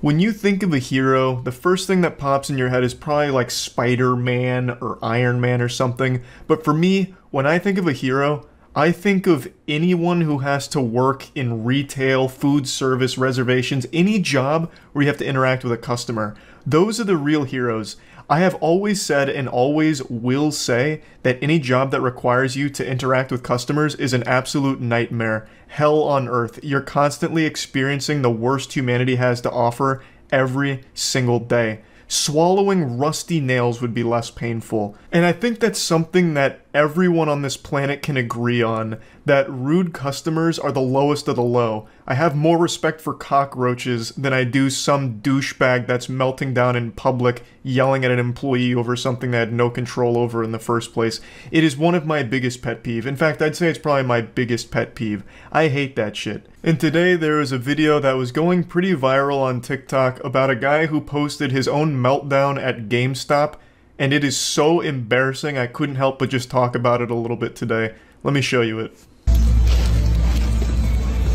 When you think of a hero, the first thing that pops in your head is probably like Spider-Man or Iron Man or something. But for me, when I think of a hero, I think of anyone who has to work in retail, food service, reservations, any job where you have to interact with a customer. Those are the real heroes. I have always said and always will say that any job that requires you to interact with customers is an absolute nightmare. Hell on earth. You're constantly experiencing the worst humanity has to offer every single day. Swallowing rusty nails would be less painful. And I think that's something that everyone on this planet can agree on, that rude customers are the lowest of the low. I have more respect for cockroaches than I do some douchebag that's melting down in public, yelling at an employee over something they had no control over in the first place. It is one of my biggest pet peeve. In fact, I'd say it's probably my biggest pet peeve. I hate that shit. And today there was a video that was going pretty viral on TikTok about a guy who posted his own meltdown at GameStop, and it is so embarrassing I couldn't help but just talk about it a little bit today. Let me show you it.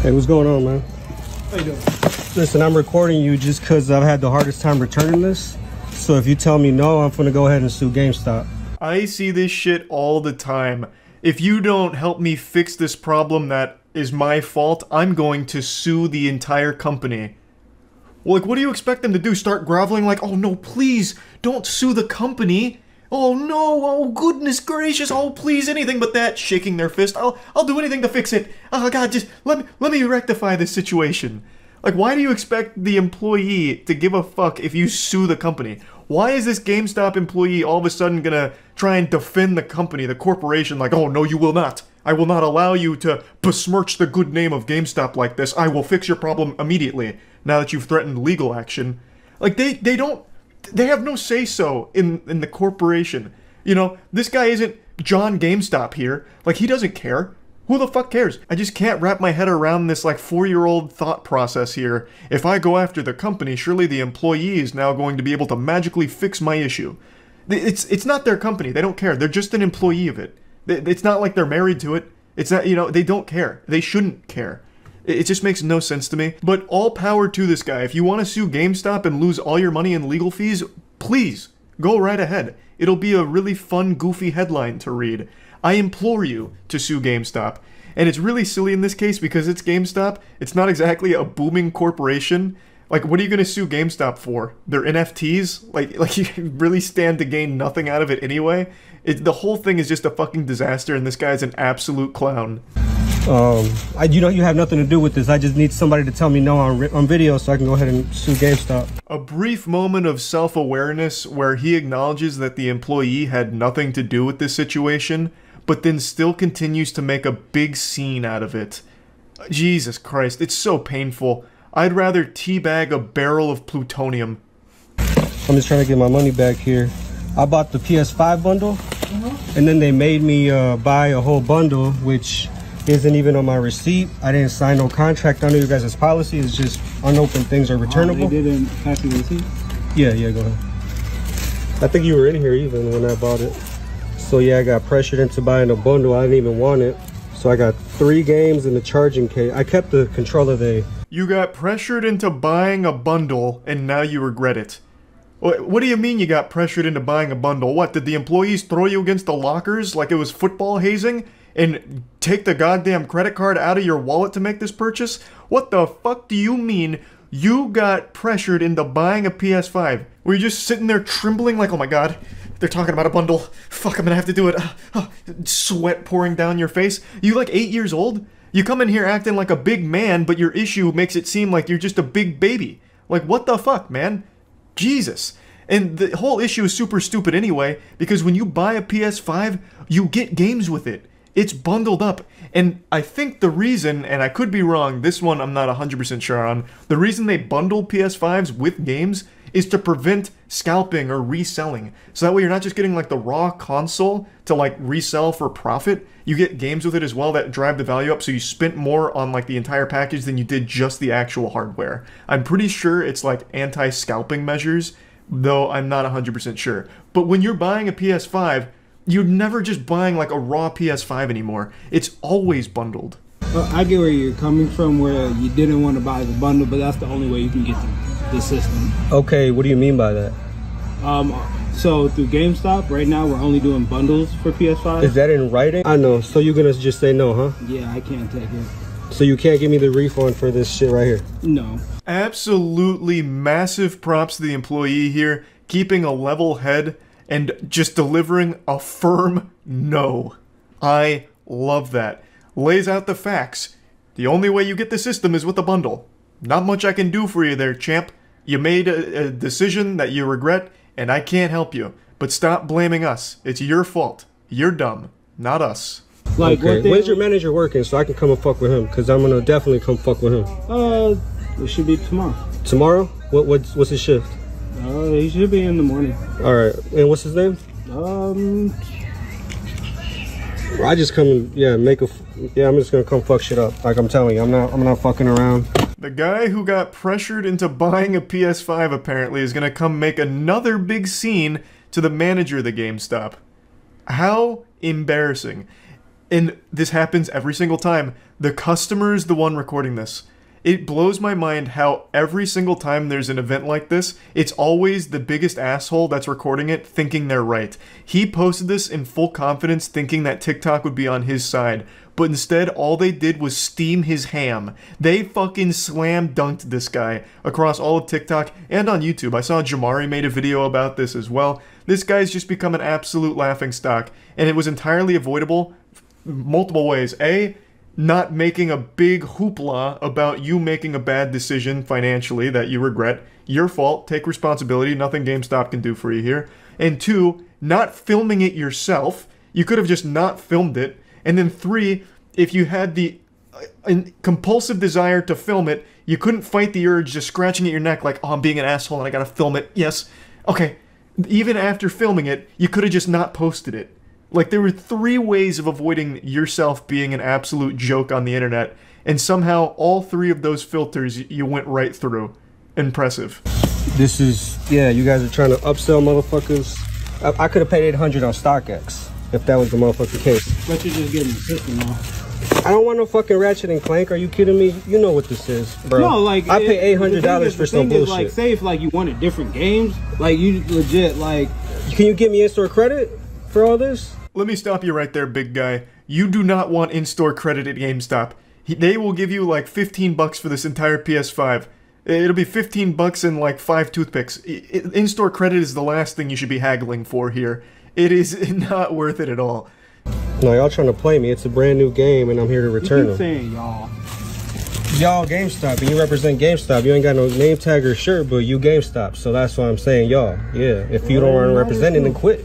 Hey, what's going on, man? How you doing? Listen, I'm recording you just because I've had the hardest time returning this. So if you tell me no, I'm gonna go ahead and sue GameStop. I see this shit all the time. If you don't help me fix this problem that is my fault, I'm going to sue the entire company. Well, like, what do you expect them to do? Start groveling like, oh no, please, don't sue the company. Oh no, oh goodness gracious, oh please, anything but that, shaking their fist. I'll do anything to fix it. Oh god, just let me rectify this situation. Like, why do you expect the employee to give a fuck if you sue the company? Why is this GameStop employee all of a sudden gonna try and defend the company, the corporation, like, oh no, you will not. I will not allow you to besmirch the good name of GameStop like this. I will fix your problem immediately, now that you've threatened legal action. Like, they have no say-so in the corporation. You know, this guy isn't John GameStop here. Like, he doesn't care. Who the fuck cares? I just can't wrap my head around this, like, 4-year-old thought process here. If I go after the company, surely the employee is now going to be able to magically fix my issue. It's not their company. They don't care. They're just an employee of it. It's not like they're married to it. It's not, you know, they don't care. They shouldn't care. It just makes no sense to me. But all power to this guy. If you want to sue GameStop and lose all your money in legal fees, please, go right ahead. It'll be a really fun, goofy headline to read. I implore you to sue GameStop. And it's really silly in this case because it's GameStop. It's not exactly a booming corporation. Like, what are you going to sue GameStop for? Their NFTs? Like you really stand to gain nothing out of it anyway? The whole thing is just a fucking disaster, and this guy's an absolute clown. You know, you have nothing to do with this. I just need somebody to tell me no on video so I can go ahead and sue GameStop. A brief moment of self-awareness where he acknowledges that the employee had nothing to do with this situation, but then still continues to make a big scene out of it. Jesus Christ, it's so painful. I'd rather teabag a barrel of plutonium. I'm just trying to get my money back here. I bought the PS5 bundle, and then they made me buy a whole bundle, which isn't even on my receipt. I didn't sign no contract under you guys' policy. It's just unopened things are returnable. They didn't pass you the receipt? Yeah, go ahead. I think you were in here even when I bought it. So yeah, I got pressured into buying a bundle. I didn't even want it. So I got 3 games and the charging case. I kept the controller there. You got pressured into buying a bundle, and now you regret it. What do you mean you got pressured into buying a bundle? What, did the employees throw you against the lockers like it was football hazing? And take the goddamn credit card out of your wallet to make this purchase? What the fuck do you mean you got pressured into buying a PS5? Were you just sitting there trembling like, oh my god, they're talking about a bundle. Fuck, I'm gonna have to do it. Sweat pouring down your face. You like 8 years old? You come in here acting like a big man, but your issue makes it seem like you're just a big baby. Like, what the fuck, man? Jesus. And the whole issue is super stupid anyway, because when you buy a PS5, you get games with it. It's bundled up. And I think the reason, and I could be wrong, this one I'm not 100% sure on, the reason they bundle PS5s with games is to prevent scalping or reselling. So that way you're not just getting like the raw console to like resell for profit, you get games with it as well that drive the value up, so you spent more on like the entire package than you did just the actual hardware. I'm pretty sure it's like anti-scalping measures, though I'm not 100% sure. But when you're buying a PS5, you're never just buying like a raw PS5 anymore. It's always bundled. Well, I get where you're coming from, where you didn't want to buy the bundle, but that's the only way you can get them. the system. Okay, what do you mean by that? So through GameStop, right now we're only doing bundles for PS5. Is that in writing? I know. So you're gonna just say no, huh? Yeah, I can't take it. So you can't give me the refund for this shit right here? No. Absolutely massive props to the employee here, keeping a level head and just delivering a firm no. I love that. Lays out the facts. The only way you get the system is with a bundle. Not much I can do for you there, champ. You made a decision that you regret, and I can't help you. But stop blaming us. It's your fault. You're dumb, not us. Like, okay. When's your manager working so I can come and fuck with him? Because I'm gonna definitely come fuck with him. It should be tomorrow. Tomorrow? What's his shift? He should be in the morning. All right. And what's his name? I just come and I'm just gonna come fuck shit up. Like I'm telling you, I'm not fucking around. The guy who got pressured into buying a PS5 apparently is gonna come make another big scene to the manager of the GameStop. How embarrassing. And this happens every single time. The customer is the one recording this. It blows my mind how every single time there's an event like this, it's always the biggest asshole that's recording it thinking they're right. He posted this in full confidence thinking that TikTok would be on his side, but instead all they did was steam his ham. They fucking slam dunked this guy across all of TikTok and on YouTube. I saw Jamari made a video about this as well. This guy's just become an absolute laughingstock, and it was entirely avoidable multiple ways. A, not making a big hoopla about you making a bad decision financially that you regret. Your fault. Take responsibility. Nothing GameStop can do for you here. And 2, not filming it yourself. You could have just not filmed it. And then 3, if you had the compulsive desire to film it, you couldn't fight the urge just scratching at your neck like, oh, I'm being an asshole and I gotta film it. Yes. Okay. Even after filming it, you could have just not posted it. Like, there were 3 ways of avoiding yourself being an absolute joke on the internet, and somehow all 3 of those filters you went right through. Impressive. This is, you guys are trying to upsell motherfuckers. I could have paid $800 on StockX if that was the motherfucking case. But you're just getting the system off. I don't want no fucking Ratchet and Clank. Are you kidding me? You know what this is, bro. No, like, I pay $800 for some bullshit. Like, say if like you wanted different games, like you legit like. Can you give me in-store credit for all this? Let me stop you right there, big guy. You do not want in-store credit at GameStop. They will give you like 15 bucks for this entire PS5. It'll be 15 bucks and like 5 toothpicks. In-store credit is the last thing you should be haggling for here. It is not worth it at all. No, y'all trying to play me. It's a brand new game and I'm here to return them. Saying y'all. Y'all GameStop, and you represent GameStop. You ain't got no name tag or shirt, but you GameStop. So that's why I'm saying y'all. Yeah, if you don't want to represent it, then quit.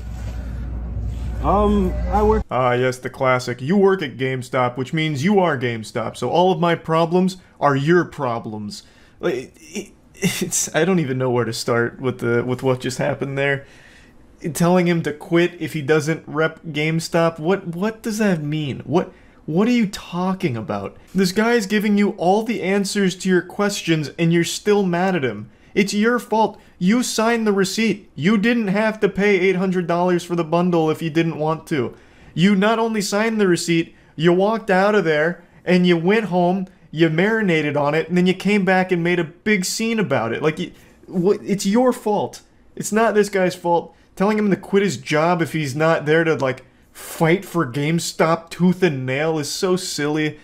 I work. Ah, yes, the classic. You work at GameStop, which means you are GameStop. So all of my problems are your problems. It's I don't even know where to start with what just happened there. Telling him to quit if he doesn't rep GameStop. What does that mean? What are you talking about? This guy's giving you all the answers to your questions and you're still mad at him. It's your fault. You signed the receipt. You didn't have to pay $800 for the bundle if you didn't want to. You not only signed the receipt, you walked out of there and you went home, you marinated on it, and then you came back and made a big scene about it. Like, it's your fault. It's not this guy's fault. Telling him to quit his job if he's not there to, like, fight for GameStop tooth and nail is so silly.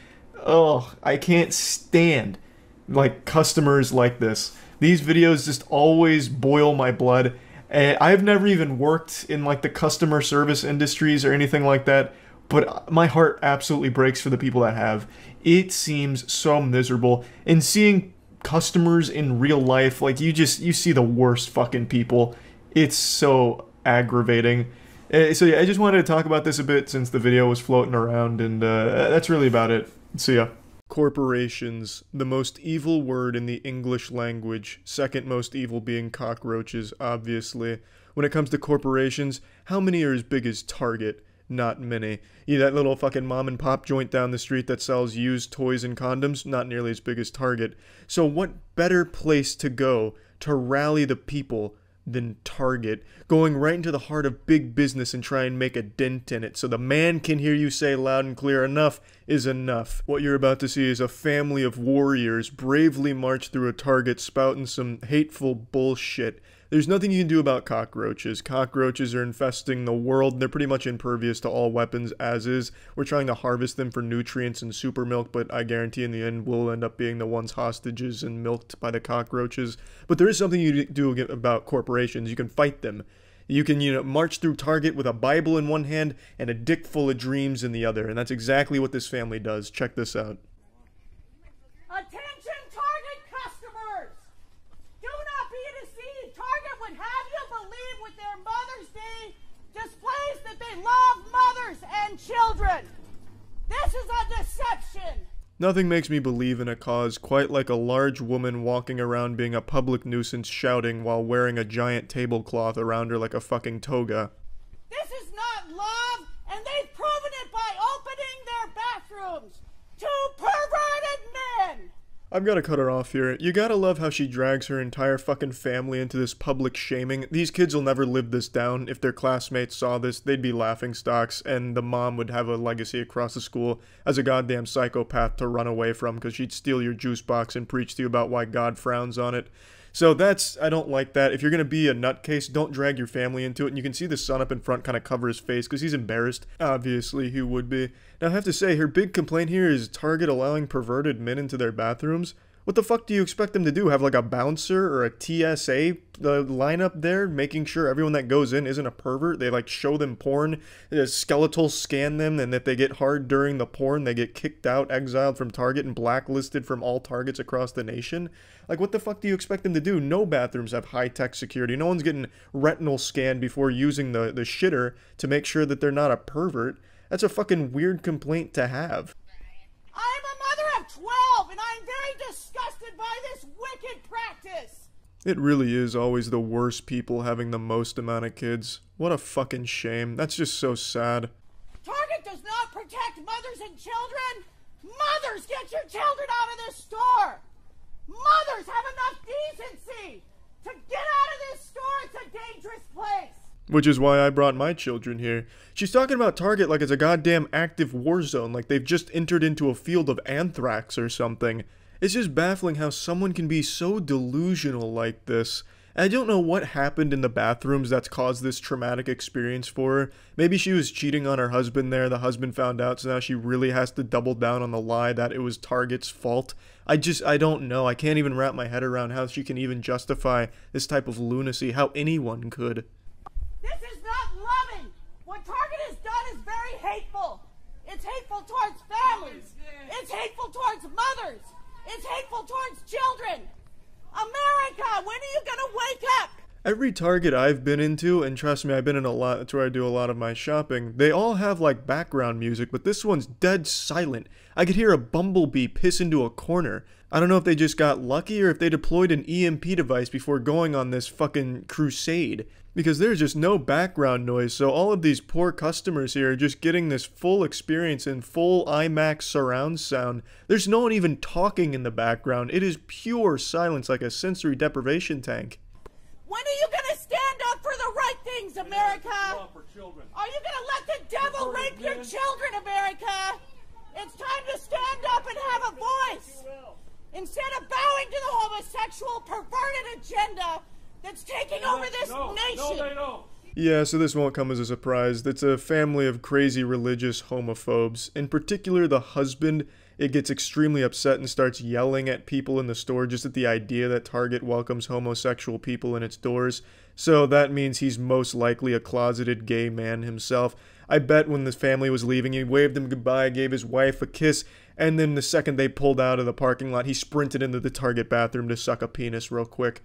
Oh, I can't stand, like, customers like this. These videos just always boil my blood. I've never even worked in like the customer service industries or anything like that, but my heart absolutely breaks for the people that have. It seems so miserable. And seeing customers in real life, like you see the worst fucking people. It's so aggravating. So yeah, I just wanted to talk about this a bit since the video was floating around, and that's really about it. See ya. Corporations, the most evil word in the English language, second most evil being cockroaches, obviously. When it comes to corporations, how many are as big as Target? Not many. That little fucking mom and pop joint down the street that sells used toys and condoms? Not nearly as big as Target. So what better place to go to rally the people than Target, going right into the heart of big business and try and make a dent in it so the man can hear you say loud and clear, enough is enough. What you're about to see is a family of warriors bravely march through a Target spouting some hateful bullshit. There's nothing you can do about cockroaches. Cockroaches are infesting the world. They're pretty much impervious to all weapons as is. We're trying to harvest them for nutrients and super milk, but I guarantee in the end we'll end up being the ones hostages and milked by the cockroaches. But there is something you do about corporations. You can fight them. You can, march through Target with a Bible in one hand and a dick full of dreams in the other. And that's exactly what this family does. Check this out. Attention Target customers! Do not be deceived. Target would have you believe with their Mother's Day displays that they love mothers and children. This is a deception. Nothing makes me believe in a cause quite like a large woman walking around being a public nuisance shouting while wearing a giant tablecloth around her like a fucking toga. This is not love, and they've proven it by opening their bathrooms to perverted men. I've gotta cut her off here. You gotta love how she drags her entire fucking family into this public shaming. These kids will never live this down. If their classmates saw this, they'd be laughingstocks, and the mom would have a legacy across the school as a goddamn psychopath to run away from because she'd steal your juice box and preach to you about why God frowns on it. So I don't like that. If you're gonna be a nutcase, don't drag your family into it. And you can see the son up in front kind of cover his face because he's embarrassed. Obviously, he would be. Now, I have to say, her big complaint here is Target allowing perverted men into their bathrooms. What the fuck do you expect them to do? Have like a bouncer or a TSA lineup there, making sure everyone that goes in isn't a pervert? They like show them porn, skeletal scan them, and if they get hard during the porn, they get kicked out, exiled from Target, and blacklisted from all Targets across the nation. Like, what the fuck do you expect them to do? No bathrooms have high-tech security. No one's getting retinal scanned before using the shitter to make sure that they're not a pervert. That's a fucking weird complaint to have. I'm a mother of 12, and I'm very disgusted by this wicked practice. It really is always the worst people having the most amount of kids. What a fucking shame. That's just so sad. Target does not protect mothers and children. Mothers, get your children out of this store. Mothers, have enough decency to get out of this store. It's a dangerous place. Which is why I brought my children here. She's talking about Target like it's a goddamn active war zone, like they've just entered into a field of anthrax or something. It's just baffling how someone can be so delusional like this. I don't know what happened in the bathrooms that's caused this traumatic experience for her. Maybe she was cheating on her husband there, the husband found out, so now she really has to double down on the lie that it was Target's fault. I don't know. I can't even wrap my head around how she can even justify this type of lunacy, how anyone could. This is not loving. What Target has done is very hateful. It's hateful towards families. It's hateful towards mothers. It's hateful towards children. America, when are you gonna wake up? Every Target I've been into, and trust me, I've been in a lot, that's where I do a lot of my shopping, they all have like background music, but this one's dead silent. I could hear a bumblebee piss into a corner. I don't know if they just got lucky or if they deployed an EMP device before going on this fucking crusade. Because there's just no background noise, so all of these poor customers here are just getting this full experience in full IMAX surround sound. There's no one even talking in the background. It is pure silence like a sensory deprivation tank. When are you gonna stand up for the right things, America? Are you gonna let the devil rape your children, America? It's time to stand up and have a voice. Instead of bowing to the homosexual perverted agenda that's taking over this nation. Yeah, so this won't come as a surprise. It's a family of crazy religious homophobes. In particular, the husband, it gets extremely upset and starts yelling at people in the store just at the idea that Target welcomes homosexual people in its doors. So that means he's most likely a closeted gay man himself. I bet when the family was leaving, he waved them goodbye, gave his wife a kiss, and then the second they pulled out of the parking lot, he sprinted into the Target bathroom to suck a penis real quick.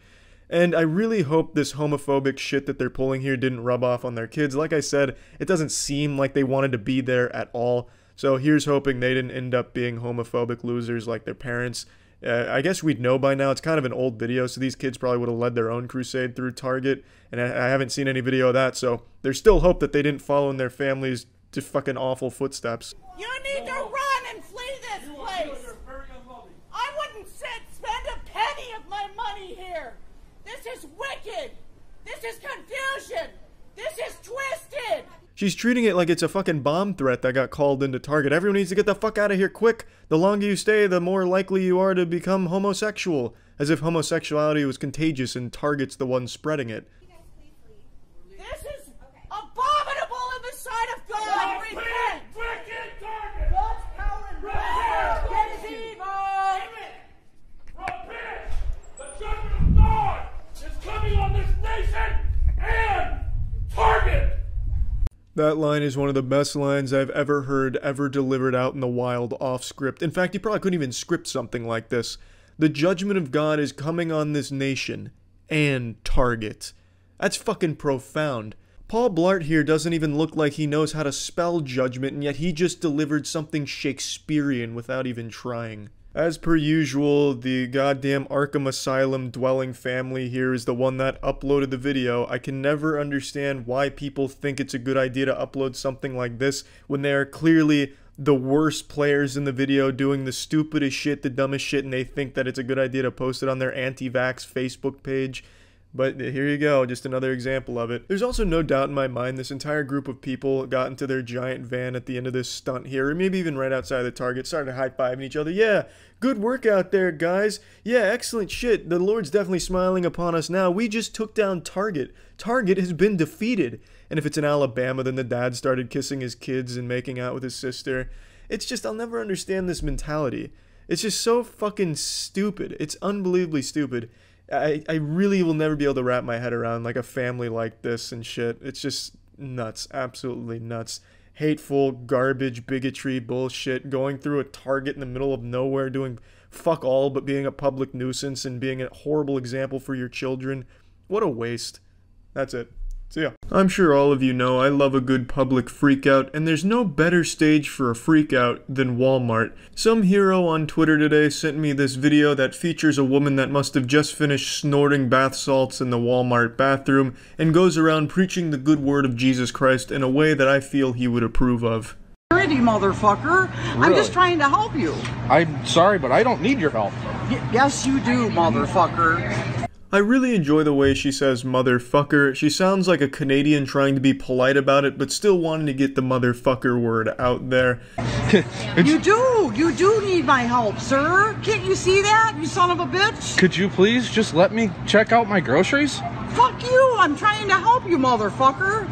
And I really hope this homophobic shit that they're pulling here didn't rub off on their kids. Like I said, it doesn't seem like they wanted to be there at all. So here's hoping they didn't end up being homophobic losers like their parents. I guess we'd know by now. It's kind of an old video, so these kids probably would have led their own crusade through Target. And I haven't seen any video of that, so there's still hope that they didn't follow in their families' just fucking awful footsteps. You need to run and flee this place. I wouldn't spend a penny of my money here. This is wicked. This is confusion. This is twisted. She's treating it like it's a fucking bomb threat that got called into Target. Everyone needs to get the fuck out of here quick. The longer you stay, the more likely you are to become homosexual. As if homosexuality was contagious and Target's the one spreading it. This is abominable in the sight of God. Repent. God's power and grace is evil. Repent! The judgment of God is coming on this nation and Target! That line is one of the best lines I've ever heard, ever delivered out in the wild off script. In fact, you probably couldn't even script something like this. The judgment of God is coming on this nation and Target. That's fucking profound. Paul Blart here doesn't even look like he knows how to spell judgment, and yet he just delivered something Shakespearean without even trying. As per usual, the goddamn Arkham Asylum dwelling family here is the one that uploaded the video. I can never understand why people think it's a good idea to upload something like this when they are clearly the worst players in the video doing the stupidest shit, the dumbest shit, and they think that it's a good idea to post it on their anti-vax Facebook page. But here you go, just another example of it. There's also no doubt in my mind this entire group of people got into their giant van at the end of this stunt here, or maybe even right outside the Target, started high-fiving each other. Yeah, good work out there, guys. Yeah, excellent shit. The Lord's definitely smiling upon us now. We just took down Target. Target has been defeated. And if it's in Alabama, then the dad started kissing his kids and making out with his sister. It's just, I'll never understand this mentality. It's just so fucking stupid. It's unbelievably stupid. I really will never be able to wrap my head around like a family like this and shit. It's just nuts. Absolutely nuts. Hateful, garbage, bigotry, bullshit. Going through a Target in the middle of nowhere doing fuck all but being a public nuisance and being a horrible example for your children. What a waste. That's it. So yeah, I'm sure all of you know I love a good public freakout, and there's no better stage for a freakout than Walmart. Some hero on Twitter today sent me this video that features a woman that must have just finished snorting bath salts in the Walmart bathroom and goes around preaching the good word of Jesus Christ in a way that I feel he would approve of. Pretty motherfucker. Really? I'm just trying to help you. I'm sorry, but I don't need your help. Yes, you do, motherfucker. I really enjoy the way she says motherfucker. She sounds like a Canadian trying to be polite about it, but still wanting to get the motherfucker word out there. You do need my help, sir. Can't you see that, you son of a bitch? Could you please just let me check out my groceries? Fuck you, I'm trying to help you, motherfucker.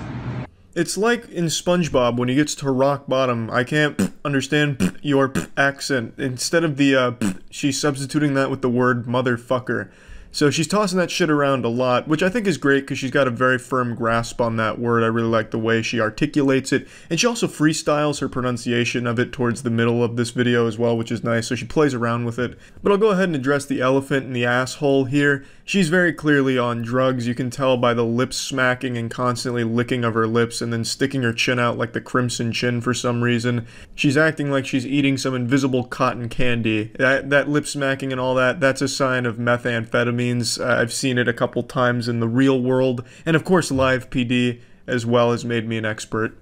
It's like in SpongeBob when he gets to rock bottom. I can't understand your accent. Instead of the she's substituting that with the word motherfucker. So she's tossing that shit around a lot, which I think is great because she's got a very firm grasp on that word. I really like the way she articulates it. And she also freestyles her pronunciation of it towards the middle of this video as well, which is nice. So she plays around with it. But I'll go ahead and address the elephant in the asshole here. She's very clearly on drugs. You can tell by the lip smacking and constantly licking of her lips and then sticking her chin out like the Crimson Chin for some reason. She's acting like she's eating some invisible cotton candy. That lip smacking and all that, that's a sign of methamphetamine. I've seen it a couple times in the real world, and of course live PD as well has made me an expert.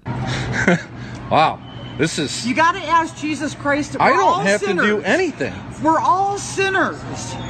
Wow, this is... You gotta ask Jesus Christ. I don't have to do anything. We're all sinners.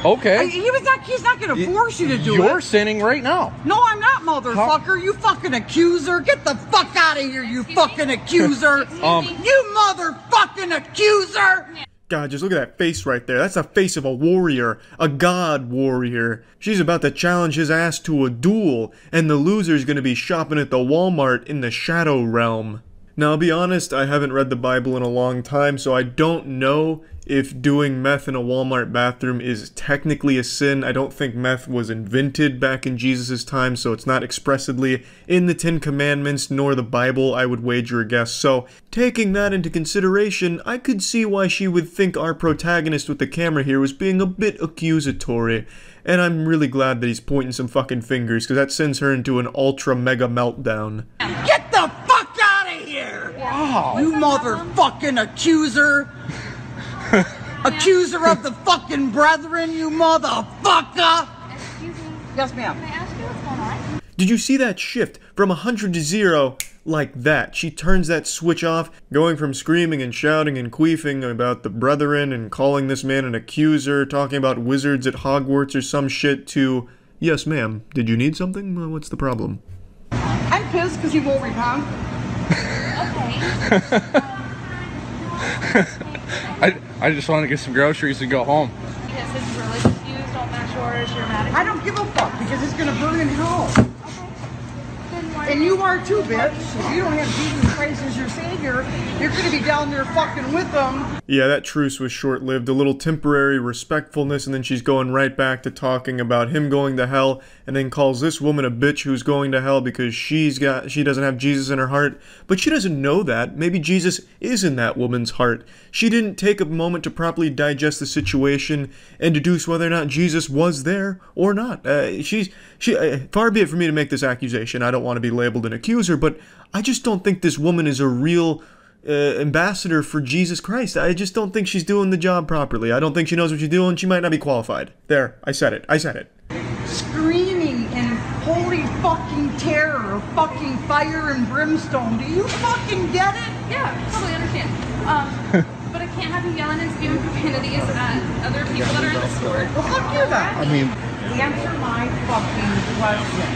Okay. He's not gonna force you to do it. You're sinning right now. No, I'm not, motherfucker. You fucking accuser. Get the fuck out of here, you fucking accuser. You motherfucking accuser. God, just look at that face right there. That's the face of a warrior. A god warrior. She's about to challenge his ass to a duel, and the loser's gonna be shopping at the Walmart in the Shadow Realm. Now, I'll be honest, I haven't read the Bible in a long time, so I don't know if doing meth in a Walmart bathroom is technically a sin. I don't think meth was invented back in Jesus' time, so it's not expressly in the 10 Commandments nor the Bible, I would wager a guess. So, taking that into consideration, I could see why she would think our protagonist with the camera here was being a bit accusatory. And I'm really glad that he's pointing some fucking fingers, because that sends her into an ultra mega meltdown. Get the fuck out of here! Wow. You motherfucking accuser! Accuser of the fucking brethren, you motherfucker! Excuse me. Yes, ma'am. Can I ask you what's going on? Did you see that shift from 100 to 0 like that? She turns that switch off, going from screaming and shouting and queefing about the brethren and calling this man an accuser, talking about wizards at Hogwarts or some shit, to, yes ma'am, did you need something? What's the problem? I'm pissed because he won't repent. I just want to get some groceries and go home. Because his religious views don't match yours, you're mad at I don't give a fuck because it's gonna burn in hell. And you are too, bitch. If you don't have Jesus Christ as your savior, you're gonna be down there fucking with them. Yeah, that truce was short-lived. A little temporary respectfulness, and then she's going right back to talking about him going to hell, and then calls this woman a bitch who's going to hell because she doesn't have Jesus in her heart. But she doesn't know that. Maybe Jesus is in that woman's heart. She didn't take a moment to properly digest the situation and deduce whether or not Jesus was there or not. Far be it for me to make this accusation. I don't want to be labeled an accuser, but I just don't think this woman is a real ambassador for Jesus Christ. I just don't think she's doing the job properly. I don't think she knows what she's doing. She might not be qualified. There, I said it. I said it. Screaming in holy fucking terror of fucking fire and brimstone. Do you fucking get it? Yeah, totally understand. But I can't have you yelling and spewing profanities at other people that are in the store. Well, fuck you then. I mean, Answer my fucking question.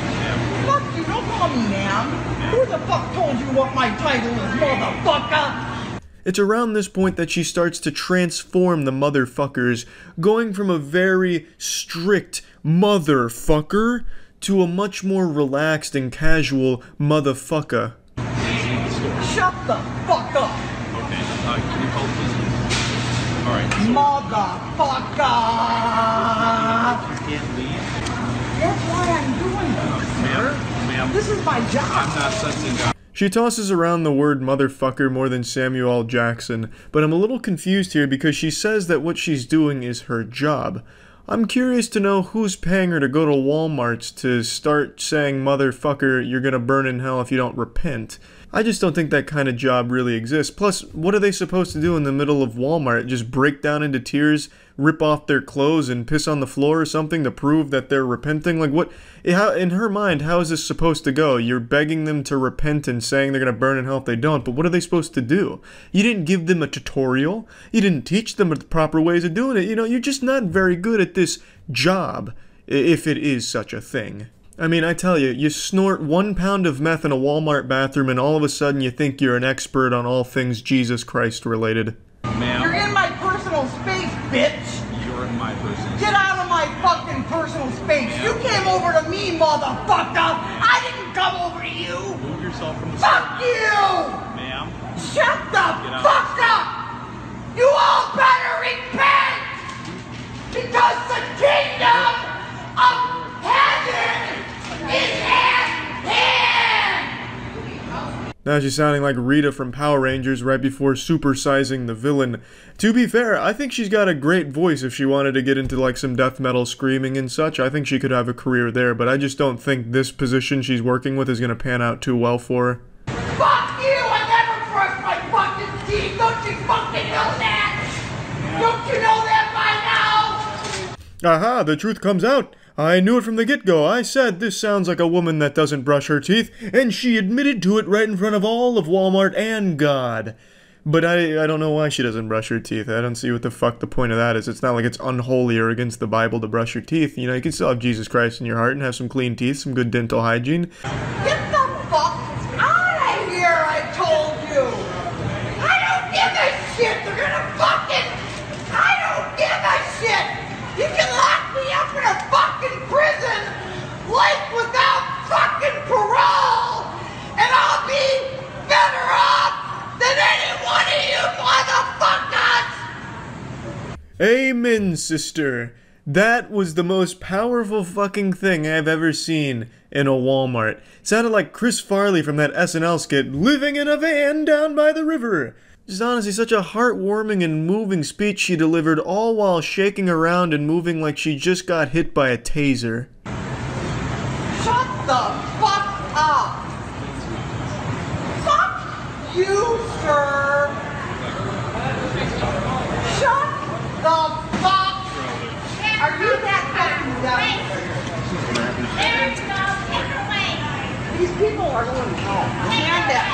Fuck you, don't call me ma'am. Who the fuck told you what my title is, motherfucker? It's around this point that she starts to transform the motherfuckers, going from a very strict motherfucker to a much more relaxed and casual motherfucker. Shut the fuck up. Okay, can you hold this? All right. Motherfucker. You can't leave. That's why I'm doing this, sir. Ma'am, This is my job. I'm not sensing God. She tosses around the word motherfucker more than Samuel L. Jackson, but I'm a little confused here because she says that what she's doing is her job. I'm curious to know who's paying her to go to Walmart's to start saying motherfucker, you're gonna burn in hell if you don't repent. I just don't think that kind of job really exists. Plus, what are they supposed to do in the middle of Walmart? Just break down into tears, rip off their clothes, and piss on the floor or something to prove that they're repenting? Like, what? How, in her mind, how is this supposed to go? You're begging them to repent and saying they're going to burn in hell if they don't, but what are they supposed to do? You didn't give them a tutorial. You didn't teach them the proper ways of doing it. You know, you're just not very good at this job, if it is such a thing. I mean, I tell you, you snort 1 pound of meth in a Walmart bathroom and all of a sudden you think you're an expert on all things Jesus Christ related. Ma'am, You're in my personal space, bitch. you're in my personal Get out of my fucking personal space. You came over to me, motherfucker. I didn't come over to you. Move yourself from the Fuck store. you. Ma'am, Shut the out. fuck up. You all better repent. Because the kingdom of heaven is at hand. Now she's sounding like Rita from Power Rangers right before supersizing the villain. To be fair, I think she's got a great voice if she wanted to get into like some death metal screaming and such. I think she could have a career there, but I just don't think this position she's working with is going to pan out too well for her. Fuck you! I never brushed my fucking teeth! Don't you fucking know that? Don't you know that by now? Aha, the truth comes out. I knew it from the get-go. I said this sounds like a woman that doesn't brush her teeth, and she admitted to it right in front of all of Walmart and God. But I don't know why she doesn't brush her teeth. I don't see what the fuck the point of that is. It's not like it's unholy or against the Bible to brush your teeth. You know, you can still have Jesus Christ in your heart and have some clean teeth, some good dental hygiene. Get the fuck out of here, I told you! I don't give a shit! They're gonna fucking... I don't give a shit! You can lock me up in a fucking prison, life without fucking parole, and I'll be better off than any one of you motherfuckers! Amen, sister. That was the most powerful fucking thing I've ever seen in a Walmart. Sounded like Chris Farley from that SNL skit, living in a van down by the river. Just honestly such a heartwarming and moving speech she delivered, all while shaking around and moving like she just got hit by a taser. Shut the fuck up! Fuck you, sir! Shut the fuck! Are you that fucking dumb? These people are going to hell. Stand up.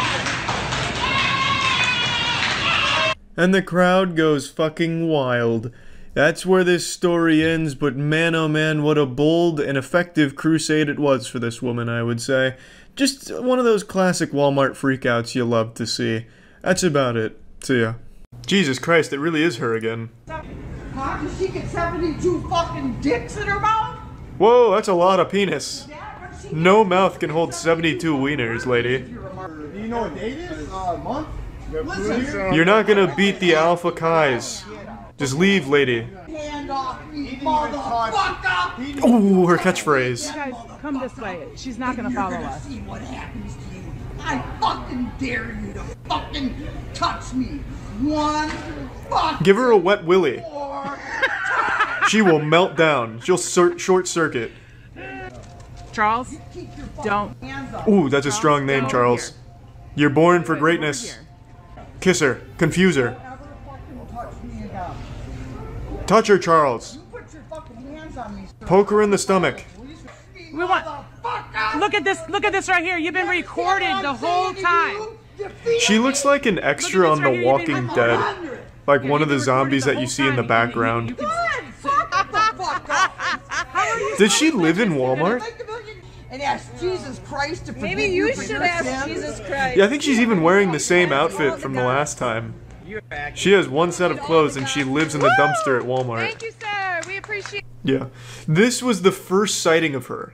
And the crowd goes fucking wild. That's where this story ends, but man oh man, what a bold and effective crusade it was for this woman, I would say. Just one of those classic Walmart freakouts you love to see. That's about it. See ya. Jesus Christ, it really is her again. Huh? Does she get 72 fucking dicks in her mouth? Whoa, that's a lot of penis. No mouth can hold 72 wieners, lady. Do you know what date it is? Month? Listen. You're not gonna beat the Alpha Kais. Just leave, lady. Hand off me, motherfucker! Ooh, her catchphrase. You guys, come this way. She's not gonna follow us. See what happens to you. I fucking dare you to fucking touch me. One fucking Give her a wet willy. more. She will melt down. She'll short circuit. Charles, Keep your fucking don't. hands up. Ooh, that's a strong name, Charles. You're born for greatness. Kiss her. Confuse her. Never fucking touch me again. Touch her, Charles. You put your fucking hands on me, sir. Poke her in the stomach. We want. Look at this. Look at this right here. You've been recorded the whole time. She looks like an extra on The Walking Dead. Like one of the zombies that you see in the background. Did she live in Walmart? And ask Jesus Christ to forgive Maybe you should ask Jesus Christ. Yeah, I think she's even wearing the same outfit from the last time. She has one set of clothes and she lives in the dumpster at Walmart. Thank you, sir. We appreciate. Yeah. This was the first sighting of her.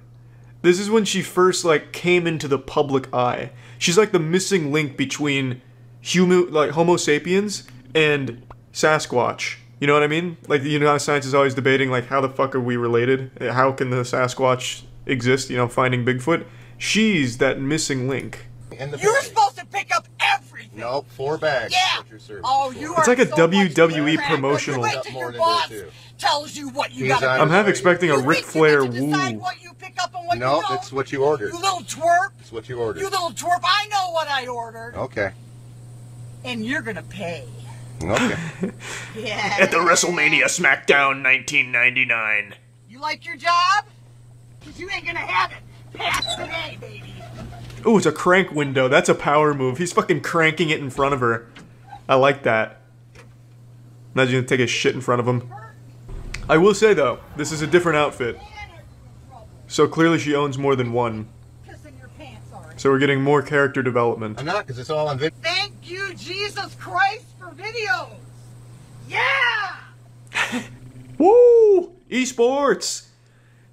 This is when she first, like, came into the public eye. She's like the missing link between Homo sapiens and Sasquatch. You know what I mean? Like, you know how science is always debating, like, how the fuck are we related? How can the Sasquatch exist, you know, finding Bigfoot? She's that missing link. You're supposed to pick up everything. Nope, 4 bags. Yeah. Oh, you are. It's like a so WWE much promotional. Wait till your boss tells you what you got. I'm half expecting a Ric Flair woo. What you pick up and what No, you don't. it's what you ordered. You little twerp. It's what you ordered. You little twerp. I know what I ordered. Okay. And you're gonna pay. Okay. Yeah. At the WrestleMania SmackDown 1999. You like your job? Cause you ain't gonna have it. Pass today, baby. Ooh, it's a crank window. That's a power move. He's fucking cranking it in front of her. I like that. Imagine you take a shit in front of him. I will say though, this is a different outfit. So clearly she owns more than one. So we're getting more character development. I'm not, because it's all on video. Thank you, Jesus Christ, for videos. Yeah. Woo! Esports!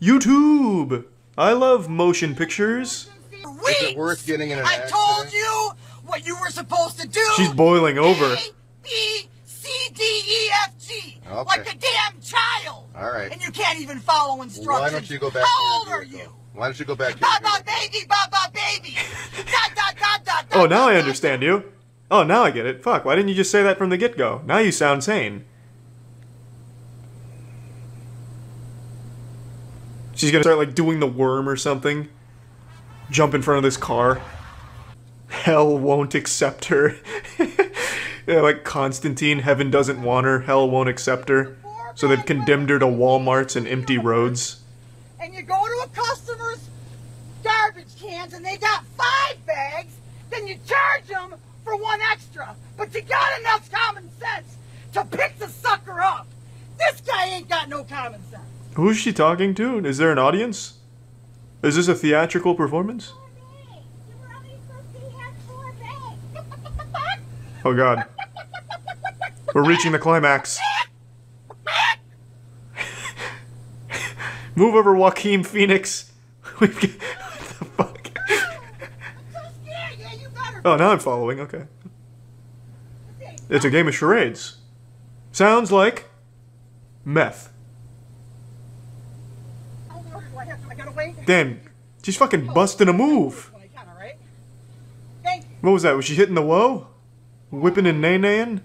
YouTube! I love motion pictures. Is it worth getting in an I accident? told you what you were supposed to do. She's boiling over. A, B, C, D, E, F, G. Okay. Like a damn child. All right. And you can't even follow instructions. Why don't you go back How to your old are vehicle? you? Why don't you go back to Baba baby, baba baby. Oh, now I understand you. Oh, now I get it. Fuck, why didn't you just say that from the get-go? Now you sound sane. She's gonna start, like, doing the worm or something. Jump in front of this car. Hell won't accept her. Yeah, like Constantine, heaven doesn't want her, hell won't accept her. So they've condemned her to Walmarts and empty roads. And you go to a customer's garbage cans and they got 5 bags, then you charge them for 1 extra. But you got enough common sense to pick the sucker up. This guy ain't got no common sense. Who's she talking to? Is there an audience? Is this a theatrical performance? Oh god. We're reaching the climax. Move over, Joaquin Phoenix. What the fuck? Oh, now I'm following, okay. It's a game of charades. Sounds like meth. Damn, she's fucking busting a move. What was that? Was she hitting the woe? Whipping and nay-naying?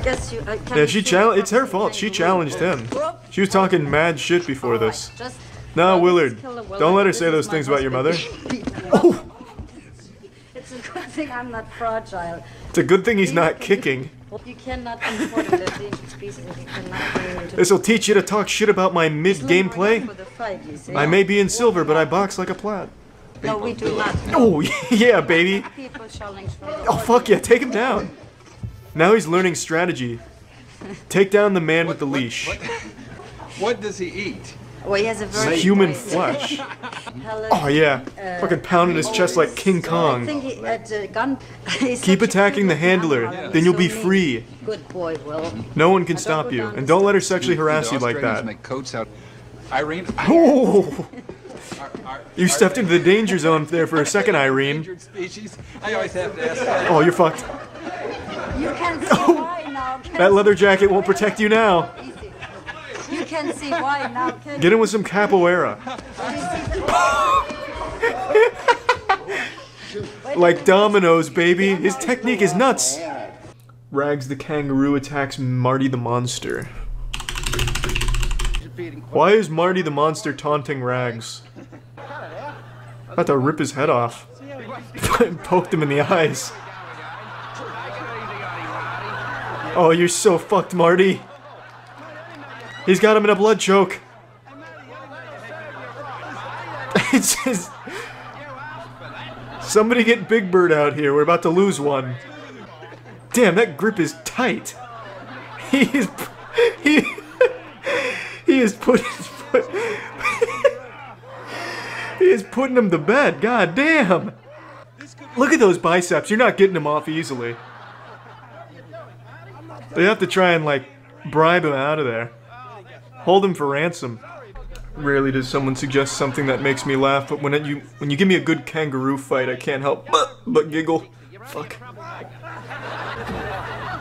Guess you, Yeah, she challenged. It's her fault. She challenged him. She was talking mad shit before this. No, Willard. Don't let her say those things about your mother. Oh. It's a good thing I'm not fragile. It's a good thing he's not kicking. You cannot import endangered species if you cannot bring them to. This'll teach you to talk shit about my mid-gameplay. I may be in silver, but I box like a plat. No, we do not. Oh, yeah, baby. People challenge from Oh, fuck yeah, take him down. Now he's learning strategy. Take down the man with the leash. What does he eat? Well, he has a very Human flesh. Oh yeah, fucking pounding his chest like King Kong. I think he had a gun. Keep attacking the handler, then you'll be free. Good boy, Will. No one can stop you, and don't let her sexually harass you like that. Make coats out. Irene. Oh! You stepped into the danger zone there for a second, Irene. I always have to ask that. Oh, you're fucked. You can see why now. That leather jacket won't protect you now. You can see why now. Can Get him with some capoeira. Like dominoes, baby. His technique is nuts. Rags the kangaroo attacks Marty the monster. Why is Marty the monster taunting Rags? About to rip his head off. Poked him in the eyes. Oh, you're so fucked, Marty. He's got him in a blood choke. It's just... Somebody get Big Bird out here. We're about to lose one. Damn, that grip is tight. He is putting him to bed. God damn. Look at those biceps. You're not getting him off easily. They have to try and like bribe him out of there. Hold him for ransom. Rarely does someone suggest something that makes me laugh, but when you give me a good kangaroo fight, I can't help but giggle. Fuck.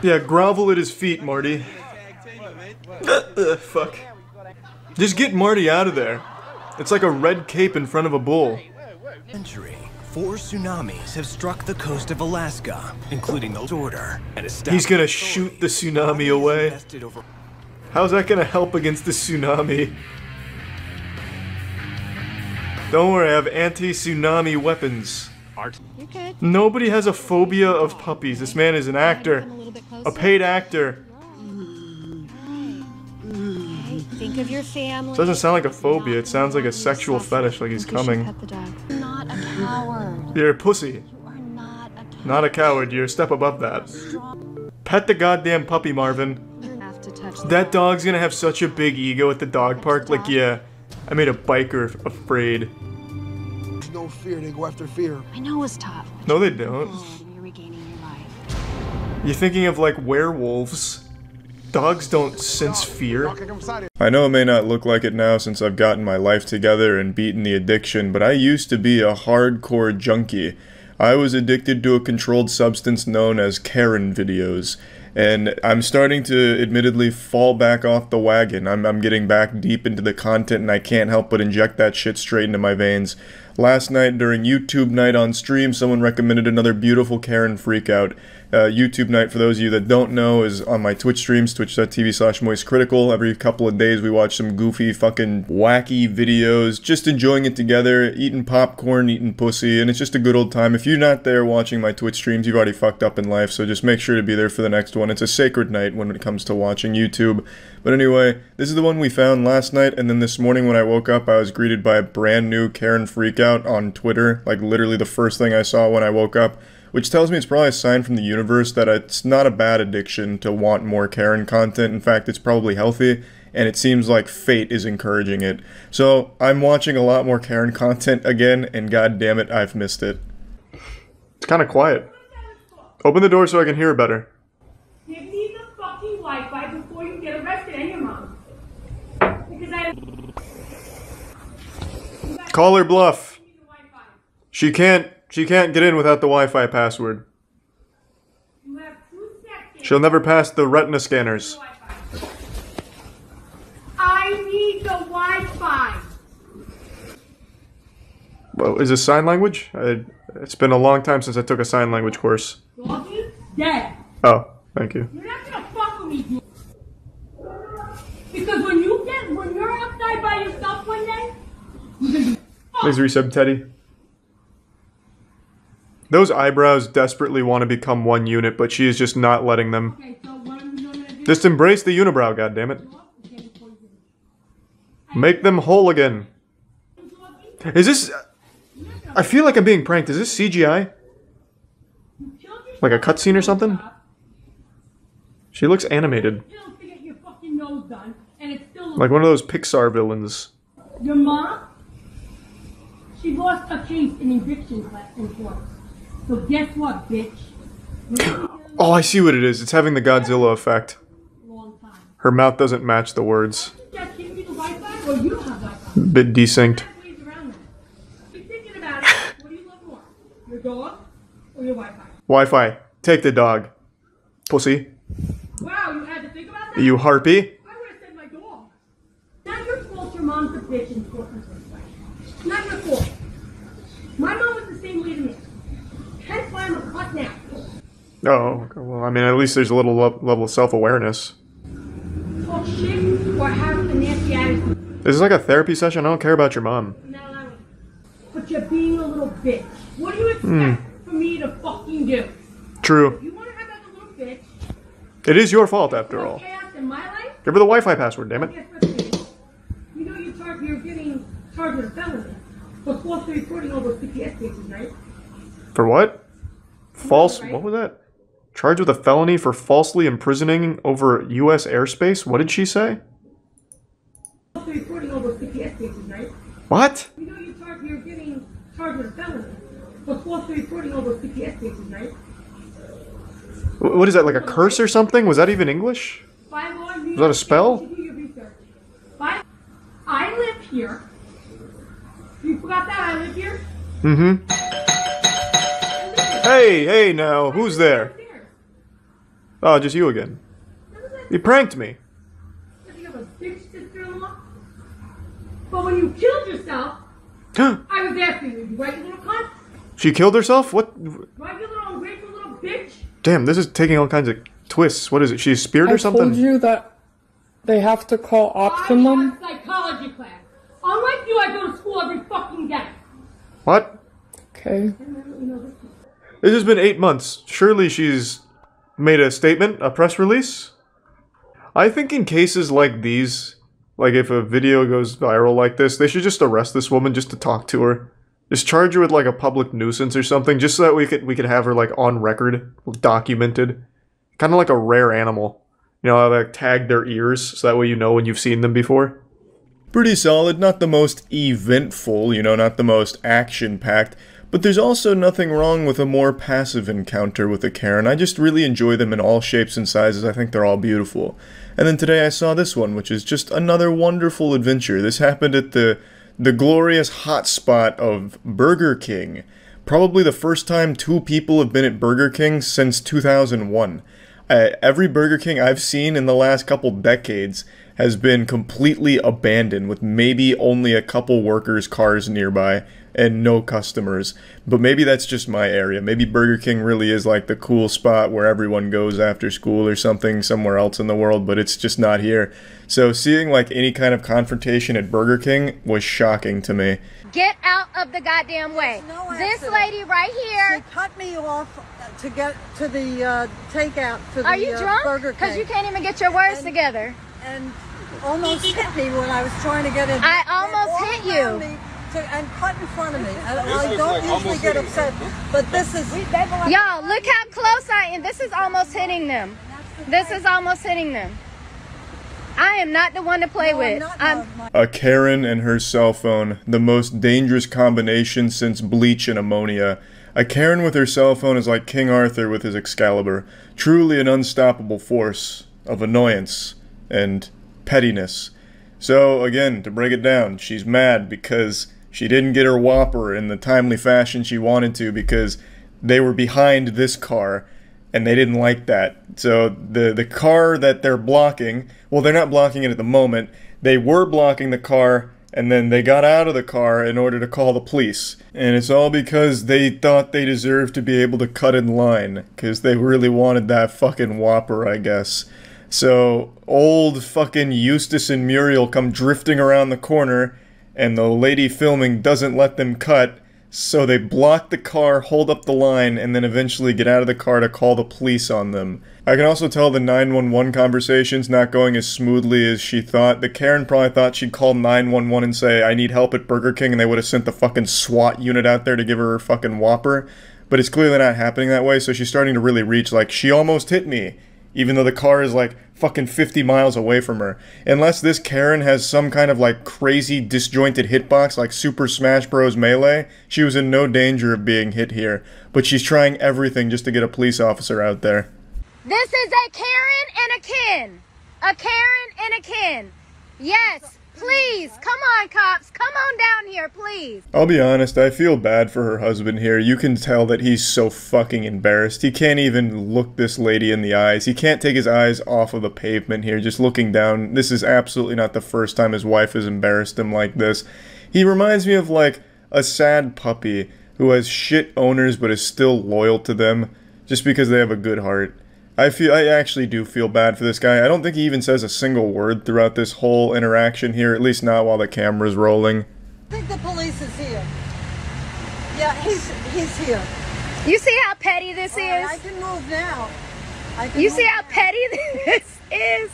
Yeah, grovel at his feet, Marty. Fuck. Just get Marty out of there. It's like a red cape in front of a bull. Century, 4 tsunamis have struck the coast of Alaska, including the order. He's gonna shoot the tsunami away. How's that gonna help against the tsunami? Don't worry, I have anti-tsunami weapons. Nobody has a phobia of puppies. This man is an actor. A paid actor. Think of your family. It doesn't sound like a phobia, it sounds like a sexual fetish, like he's coming. You're not a coward. You're a pussy. Not a coward, you're a step above that. Pet the goddamn puppy, Marvin. That dog's gonna have such a big ego at the dog park, like, yeah, I made a biker afraid. There's no fear, they go after fear. I know it's tough. No, they don't. You're regaining your life. You're thinking of, like, werewolves. Dogs don't sense fear. I know it may not look like it now since I've gotten my life together and beaten the addiction, but I used to be a hardcore junkie. I was addicted to a controlled substance known as Karen videos. And I'm starting to admittedly fall back off the wagon. I'm getting back deep into the content and I can't help but inject that shit straight into my veins. Last night during YouTube night on stream, someone recommended another beautiful Karen Freakout. YouTube night, for those of you that don't know, is on my Twitch streams, twitch.tv/moistcritical. Every couple of days we watch some goofy, fucking wacky videos, just enjoying it together, eating popcorn, eating pussy, and it's just a good old time. If you're not there watching my Twitch streams, you've already fucked up in life, so just make sure to be there for the next one. It's a sacred night when it comes to watching YouTube. But anyway, this is the one we found last night, and then this morning when I woke up, I was greeted by a brand new Karen Freakout on Twitter, like literally the first thing I saw when I woke up. Which tells me it's probably a sign from the universe that it's not a bad addiction to want more Karen content. In fact, it's probably healthy, and it seems like fate is encouraging it. So, I'm watching a lot more Karen content again, and god damn it, I've missed it. It's kind of quiet. Open the door so I can hear it better. Give me the fucking Wi-Fi before you get arrested and your mom. Because I... Call her bluff. She can't get in without the Wi-Fi password. She'll never pass the retina scanners. I need the Wi-Fi. Well, is this sign language? It's been a long time since I took a sign language course. Dead. Oh, thank you. You're not gonna fuck with me, dude. Because when you're outside by yourself one day, Please resub, Teddy. Those eyebrows desperately want to become one unit, but she is just not letting them. Just embrace the unibrow, goddammit. Make them whole again. Is this... I feel like I'm being pranked. Is this CGI? Like a cutscene or something? She looks animated. Pills to get your fucking nose done, and it's still Like one of those Pixar villains. Your mom, she lost her case in eviction in court. So guess what, bitch? Oh, I see what it is. It's having the Godzilla effect. Her mouth doesn't match the words. Just give me the Wi-Fi, or you don't have Wi-Fi. Bit desynced. Ways around that. Keep thinking about it. What do you love more? Your dog or your Wi-Fi? Wi-Fi. Take the dog. Pussy. Wow, you had to think about that? You harpy. I would have said my dog. Not your fault your mom's a bitch in court in the first place. Not your fault. My mom was the same way to me. Hence why I'm a cunt now. Oh, well, I mean, at least there's a little level of self-awareness. Talk shit or have a nasty attitude. This is like a therapy session. I don't care about your mom. But you're being a little bitch. What do you expect for me to fucking do? True. You want to have like a little bitch? It is your fault, after all. Chaos in my life? Give her the Wi-Fi password, damn it. You know you're getting charged with a felony for falsely recording all those CPS cases, right? For what? False... What was that? Charged with a felony for falsely imprisoning over U.S. airspace? What did she say? Falsely recording all those CPS cases, right? What? You know you're getting charged with a felony for falsely recording all those CPS cases, right? What is that, like a curse or something? Was that even English? Was that a spell? I live here. You forgot that I live here? Mm-hmm. Hey now, who's there? Oh, just you again. You pranked me. You have a bitch sister-in-law? But when you killed yourself, I was asking you, right, you little cunt? She killed herself? What? Right, you little ungrateful little bitch? Damn, this is taking all kinds of twists. What is it? She's spirit or something? I told you that they have to call Optimum. I have a psychology class. Unlike you, I go to school every fucking day. What? Okay. It has been 8 months. Surely she's made a statement, a press release? I think in cases like these, like if a video goes viral like this, they should just arrest this woman just to talk to her. Just charge her with like a public nuisance or something, just so that we could have her like on record, documented. Kind of like a rare animal. You know, like tag their ears, so that way you know when you've seen them before. Pretty solid, not the most eventful, you know, not the most action-packed, but there's also nothing wrong with a more passive encounter with a Karen. I just really enjoy them in all shapes and sizes. I think they're all beautiful. And then today I saw this one, which is just another wonderful adventure. This happened at the glorious hotspot of Burger King. Probably the first time 2 people have been at Burger King since 2001. Every Burger King I've seen in the last couple decades has been completely abandoned, with maybe only a couple workers' cars nearby and no customers. But maybe that's just my area. Maybe Burger King really is like the cool spot where everyone goes after school or something somewhere else in the world, but it's just not here. So seeing like any kind of confrontation at Burger King was shocking to me. Get out of the goddamn way. This lady right here. She cut me off to get to the takeout to the Are you drunk? Burger King. Because you can't even get your words together. And almost hit me when I was trying to get in. I almost hit you. And cut in front of me. I don't usually get upset, but this is... Y'all, look how close I am. This is almost hitting them. This is almost hitting them. I am not the one to play with. A Karen and her cell phone, the most dangerous combination since bleach and ammonia. A Karen with her cell phone is like King Arthur with his Excalibur. Truly an unstoppable force of annoyance and pettiness. So, again, to break it down, she's mad because she didn't get her Whopper in the timely fashion she wanted to because they were behind this car and they didn't like that. So the car that they're blocking, well, they're not blocking it at the moment. They were blocking the car and then they got out of the car in order to call the police. And it's all because they thought they deserved to be able to cut in line because they really wanted that fucking Whopper, I guess. So old fucking Eustace and Muriel come drifting around the corner and the lady filming doesn't let them cut, so they block the car, hold up the line, and then eventually get out of the car to call the police on them. I can also tell the 911 conversation's not going as smoothly as she thought. The Karen probably thought she'd call 911 and say, I need help at Burger King, and they would have sent the fucking SWAT unit out there to give her fucking Whopper. But it's clearly not happening that way, so she's starting to really reach like, she almost hit me. even though the car is like fucking 50 miles away from her. Unless this Karen has some kind of like crazy disjointed hitbox like Super Smash Bros. Melee, she was in no danger of being hit here. But she's trying everything just to get a police officer out there. This is a Karen and a Ken. A Karen and a Ken. Yes, please, come on, cops. Come on down here, please. I'll be honest, I feel bad for her husband here. You can tell that he's so fucking embarrassed. He can't even look this lady in the eyes. He can't take his eyes off of the pavement here, just looking down. This is absolutely not the first time his wife has embarrassed him like this. He reminds me of like a sad puppy who has shit owners but is still loyal to them just because they have a good heart. I actually do feel bad for this guy. I don't think he even says a single word throughout this whole interaction here, at least not while the camera's rolling. I think the police is here. Yeah, he's here. You see how petty this is? I can move now. You see how petty this is?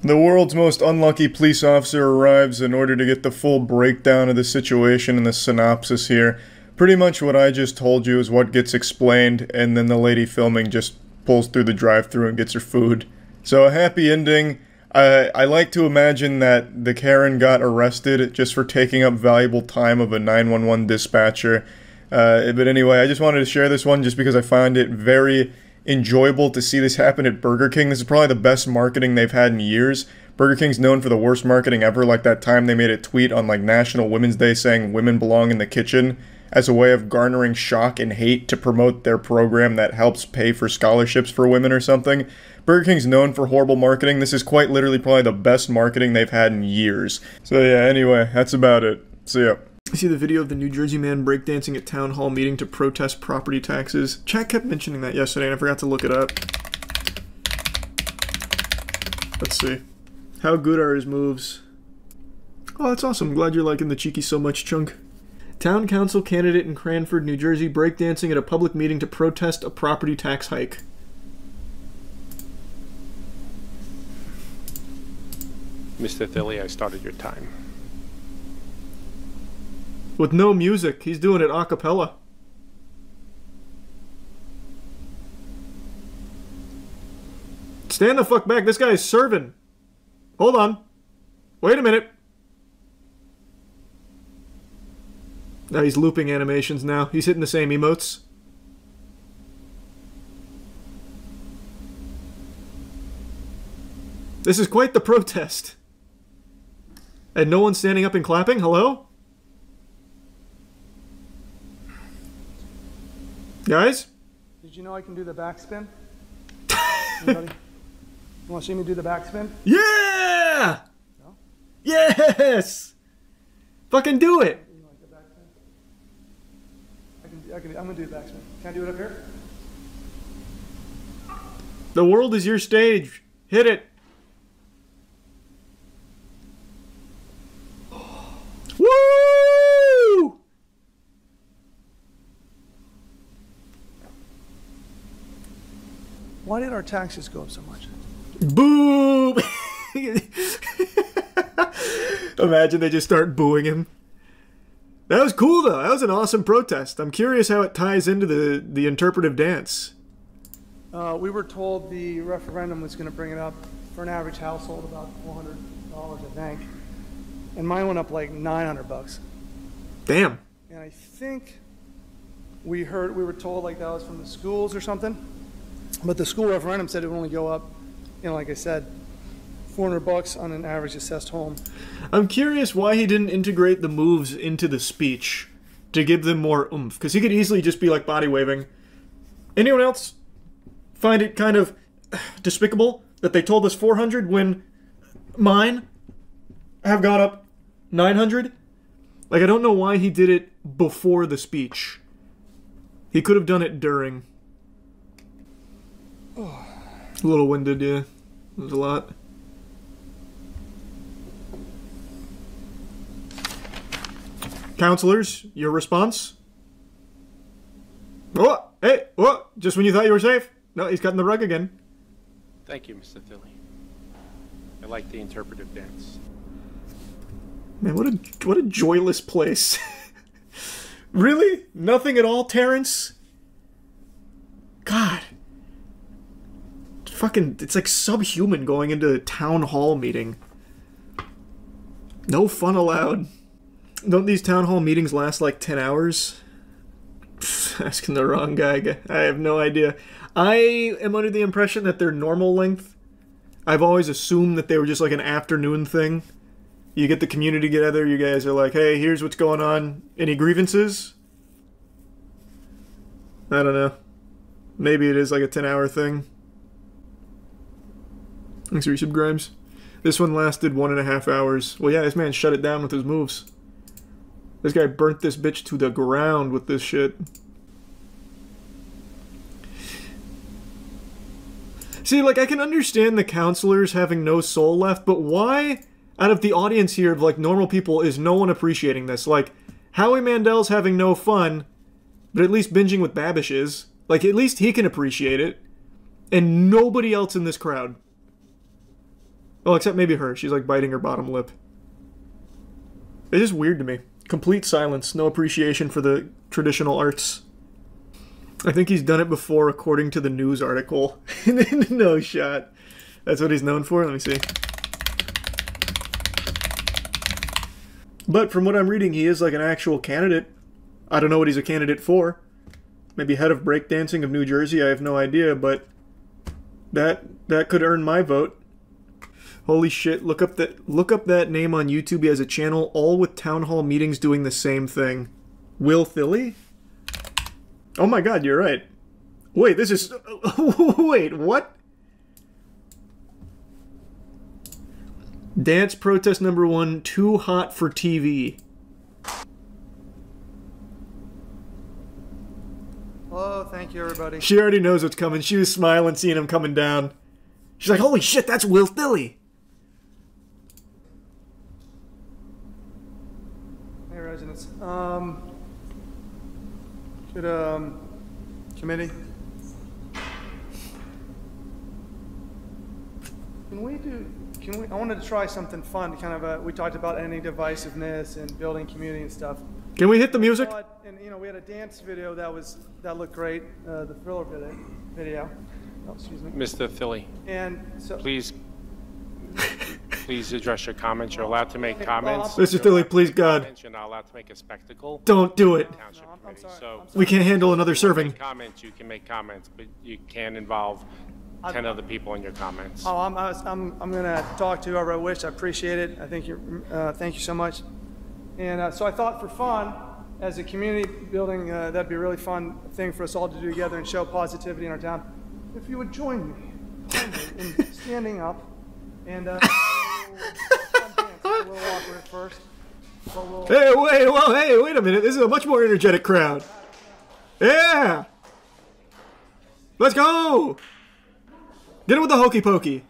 The world's most unlucky police officer arrives in order to get the full breakdown of the situation and the synopsis here. Pretty much what I just told you is what gets explained, and then the lady filming just pulls through the drive-thru and gets her food. So a happy ending. I like to imagine that the Karen got arrested just for taking up valuable time of a 911 dispatcher. But anyway, I just wanted to share this one just because I find it very enjoyable to see this happen at Burger King. This is probably the best marketing they've had in years. Burger King's known for the worst marketing ever, like that time they made a tweet on like National Women's Day saying women belong in the kitchen as a way of garnering shock and hate to promote their program that helps pay for scholarships for women or something. Burger King's known for horrible marketing. This is quite literally probably the best marketing they've had in years. So yeah, anyway, that's about it. See ya. I see the video of the New Jersey man breakdancing at town hall meeting to protest property taxes. Chat kept mentioning that yesterday and I forgot to look it up. Let's see. How good are his moves? Oh, that's awesome. Glad you're liking the cheeky so much, Chunk. Town council candidate in Cranford, New Jersey, breakdancing at a public meeting to protest a property tax hike. Mr. Thilly, I started your time. With no music. He's doing it a cappella. Stand the fuck back. This guy is serving. Hold on. Wait a minute. Now he's looping animations now. He's hitting the same emotes. This is quite the protest. And no one's standing up and clapping? Hello? Guys? Did you know I can do the backspin? Anybody? You want to see me do the backspin? Yeah! No? Yes! Fucking do it! I'm gonna do the backspin. Can I do it up here? The world is your stage. Hit it. Woo! Why did our taxes go up so much? Boom! Imagine they just start booing him. That was cool, though. That was an awesome protest. I'm curious how it ties into the interpretive dance. We were told the referendum was going to bring it up for an average household about $400, I think. And mine went up like $900. Damn. And I think we were told like that was from the schools or something. But the school referendum said it would only go up, you know, like I said, $400 on an average assessed home. I'm curious why he didn't integrate the moves into the speech to give them more oomph, because he could easily just be like body waving. Anyone else find it kind of despicable that they told us 400 when mine have got up 900? Like, I don't know why he did it before the speech. He could have done it during. Oh. A little winded, yeah. It was a lot. Counselors, your response? Oh, hey, what? Just when you thought you were safe? No, he's cutting the rug again. Thank you, Mr. Thilly. I like the interpretive dance. Man, what a joyless place. Really? Nothing at all, Terrence? God. Fucking, it's like subhuman going into a town hall meeting. No fun allowed. Don't these town hall meetings last like 10 hours? Asking the wrong guy. I have no idea. I am under the impression that they're normal length. I've always assumed that they were just like an afternoon thing. You get the community together, you guys are like, hey, here's what's going on. Any grievances? I don't know. Maybe it is like a 10-hour thing. Thanks for resub, Grimes. This one lasted 1.5 hours. Well, yeah, this man shut it down with his moves. This guy burnt this bitch to the ground with this shit. See, like, I can understand the counselors having no soul left, but why, out of the audience here of, like, normal people, is no one appreciating this? Like, Howie Mandel's having no fun, but at least binging with Babish is. Like, at least he can appreciate it. And nobody else in this crowd. Well, except maybe her. She's, like, biting her bottom lip. It's just weird to me. Complete silence. No appreciation for the traditional arts. I think he's done it before, according to the news article. No shot. That's what he's known for? Let me see. But from what I'm reading, he is like an actual candidate. I don't know what he's a candidate for. Maybe head of breakdancing of New Jersey, I have no idea, but that could earn my vote. Holy shit, look up that name on YouTube. He has a channel all with town hall meetings doing the same thing. Will Thilly? Oh my god, you're right. Wait, this is... Wait, what? Dance protest number 1, too hot for TV. Hello, thank you everybody. She already knows what's coming. She was smiling seeing him coming down. She's like, holy shit, that's Will Thilly. Hey, residents. Committee? I wanted to try something fun to kind of, we talked about ending divisiveness and building community and stuff. Can we hit the music? And, you know, we had a dance video that looked great, the Thriller video. Oh, excuse me. Mr. Thilly. And so... Please address your comments. You're allowed to make comments. Mr. Thilly, please, God. You're not allowed to make a spectacle. Don't do it. I'm sorry. So we can't handle another serving. Comments, you can make comments, but you can't involve 10 other people in your comments. Oh, I'm gonna talk to whoever I wish. I appreciate it. I think thank you so much. And so I thought for fun, as a community building, that'd be a really fun thing for us all to do together and show positivity in our town. If you would join me in standing up and dance. A little awkward at first. Hey, wait a minute. This is a much more energetic crowd. Yeah! Let's go! Get it with the hokey pokey.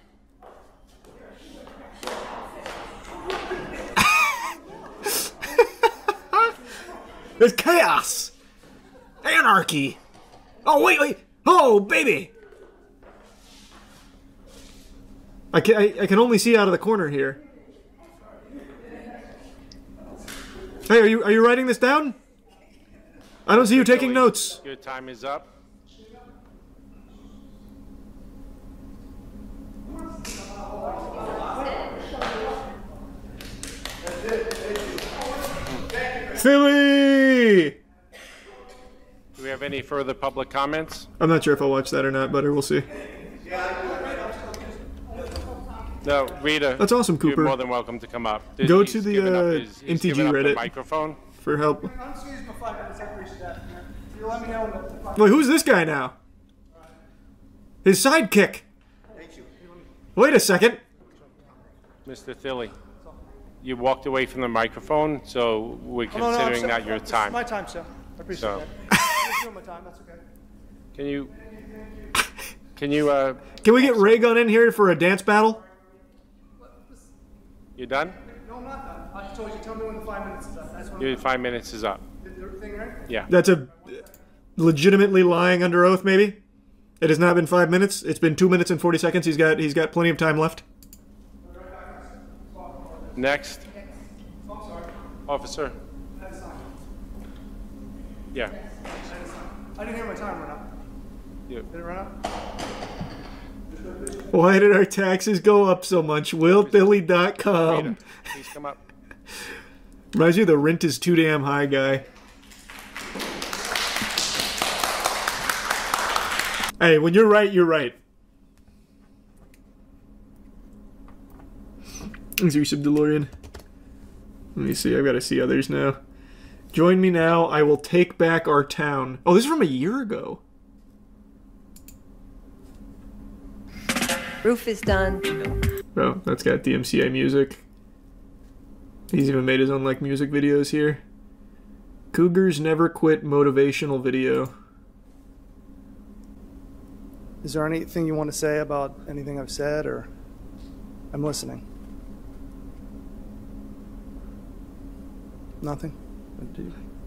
There's chaos! Anarchy! Oh, wait! Oh, baby! I can only see out of the corner here. Hey, are you writing this down? I don't see you taking notes. Your time is up. Philly! Do we have any further public comments? I'm not sure if I'll watch that or not, but we'll see. No, Rita. That's awesome, Cooper. You're more than welcome to come up. Go to the MTG Reddit microphone for help. I'm just using my 5 minutes. I appreciate that. You let me know when Wait, who's this guy now? His sidekick. Wait a second. Mr. Thilly, you walked away from the microphone, so we're considering that your time. It's my time, sir. I appreciate So- that. I'm just doing my time. That's okay. Can we get Ray Gun in here for a dance battle? You done? No, I'm not done. I told you. Tell me when the 5 minutes is up. That's when Your 5 minutes is up. the thing right? Yeah. That's a legitimately lying under oath, maybe? It has not been 5 minutes. It's been 2 minutes and 40 seconds. He's got plenty of time left. Next. Officer. Yeah. I didn't hear my time run up. Yeah. Did it run up? Why did our taxes go up so much? WillThilly.com. Please come up. Reminds you of the rent is too damn high guy. Hey, when you're right, you're right. Is your sub DeLorean? Let me see, I've got to see others now. Join me now, I will take back our town. Oh, this is from a year ago. Roof is done. Oh, that's got DMCA music. He's even made his own, like, music videos here. Cougars Never Quit motivational video. Is there anything you want to say about anything I've said, or I'm listening? Nothing?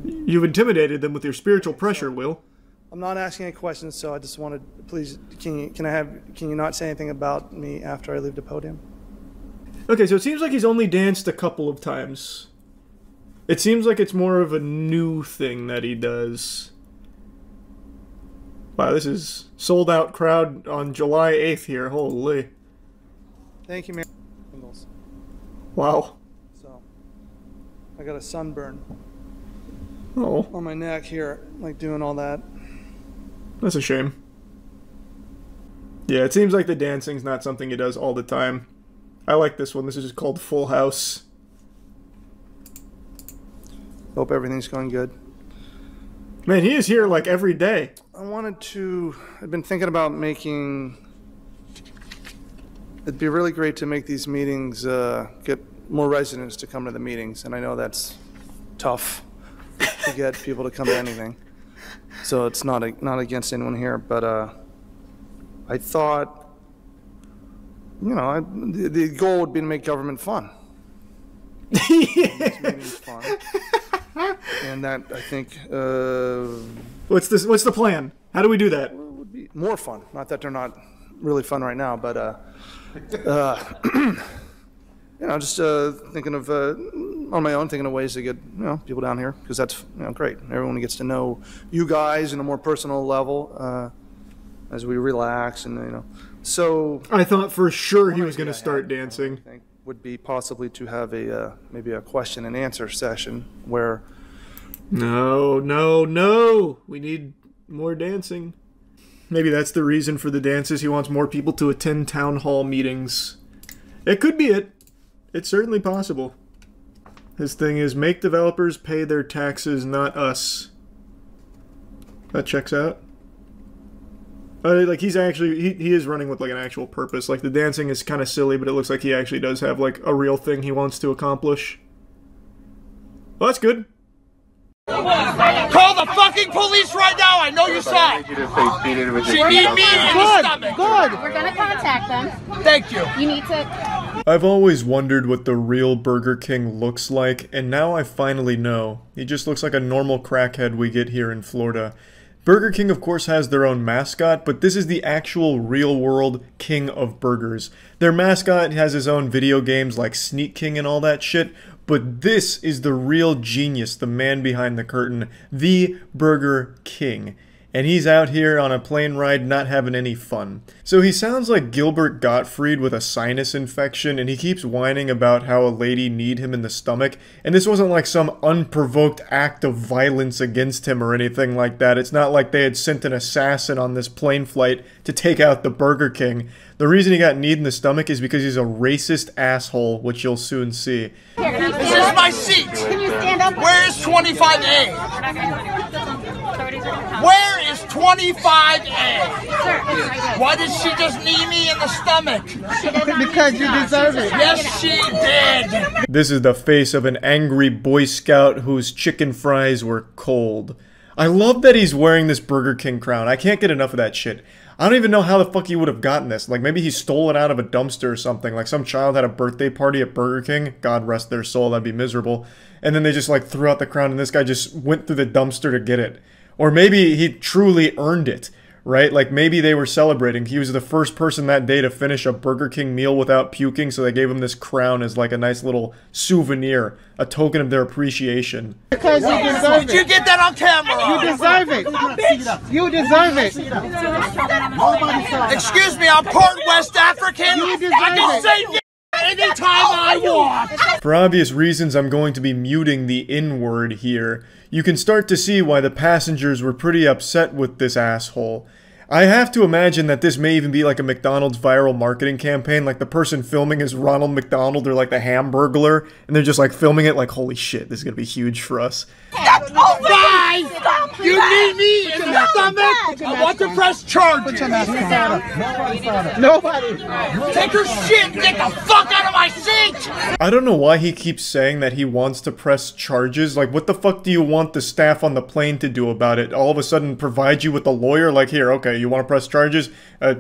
You've intimidated them with your spiritual pressure, Will. I'm not asking any questions, so I just wanted, please, can you not say anything about me after I leave the podium? Okay, so it seems like he's only danced a couple of times. It seems like it's more of a new thing that he does. Wow, this is sold out crowd on July 8th here. Holy. Thank you, man. Wow. So, I got a sunburn. Oh. On my neck here, like doing all that. That's a shame. Yeah, it seems like the dancing's not something he does all the time. I like this one. This is just called Full House. Hope everything's going good. Man, he is here like every day. I've been thinking about it'd be really great to make these meetings, get more residents to come to the meetings, and I know that's tough to get people to come to anything. So it's not against anyone here, but I thought, you know, the goal would be to make government fun. Make these meetings fun. And that, I think... What's the plan? How do we do that? Well, it would be more fun. Not that they're not really fun right now, but... you know, just thinking of, on my own, thinking of ways to get, you know, people down here, because that's, you know, great. Everyone gets to know you guys in a more personal level as we relax, and, you know. So... I thought for sure he was going to start dancing. I think would be possibly to have maybe a question and answer session where... No. We need more dancing. Maybe that's the reason for the dances. He wants more people to attend town hall meetings. It could be it. It's certainly possible. His thing is make developers pay their taxes, not us. That checks out. Like he's actually, he is running with like an actual purpose. Like the dancing is kind of silly, but it looks like he actually does have like a real thing he wants to accomplish. Well, that's good. Call the fucking police right now. I know you saw it. She need me in the stomach. Good. We're gonna contact them. Thank you. You need to. I've always wondered what the real Burger King looks like, and now I finally know. He just looks like a normal crackhead we get here in Florida. Burger King, of course, has their own mascot, but this is the actual real-world king of burgers. Their mascot has his own video games like Sneak King and all that shit, but this is the real genius, the man behind the curtain, the Burger King. And he's out here on a plane ride not having any fun. So he sounds like Gilbert Gottfried with a sinus infection, and he keeps whining about how a lady kneed him in the stomach. And this wasn't like some unprovoked act of violence against him or anything like that. It's not like they had sent an assassin on this plane flight to take out the Burger King. The reason he got kneed in the stomach is because he's a racist asshole, which you'll soon see. This is my seat. Can you stand up? Where is 25A? Where is 25A? Why did she just knee me in the stomach? Because you deserve it. Yes, she did. This is the face of an angry Boy Scout whose chicken fries were cold. I love that he's wearing this Burger King crown. I can't get enough of that shit. I don't even know how the fuck he would have gotten this. Like, maybe he stole it out of a dumpster or something. Like, some child had a birthday party at Burger King. God rest their soul, that'd be miserable. And then they just, like, threw out the crown, and this guy just went through the dumpster to get it. Or maybe he truly earned it. right? Like maybe they were celebrating. He was the first person that day to finish a Burger King meal without puking, so they gave him this crown as like a nice little souvenir, a token of their appreciation. Because you deserve it. Did you get that on camera? You deserve it. You deserve it. Excuse me, I'm part West African. You deserve I can it. say anytime I want. For obvious reasons, I'm going to be muting the N-word here. You can start to see why the passengers were pretty upset with this asshole. I have to imagine that this may even be like a McDonald's viral marketing campaign, like the person filming is Ronald McDonald or like the Hamburglar, and they're just like filming it like, holy shit, this is gonna be huge for us. Guys, you need me in the stomach. I want to press charges. Nobody. Take your shit and get the fuck out of my seat. I don't know why he keeps saying that he wants to press charges. Like, what the fuck do you want the staff on the plane to do about it? All of a sudden provide you with a lawyer? Like, here, okay, you want to press charges?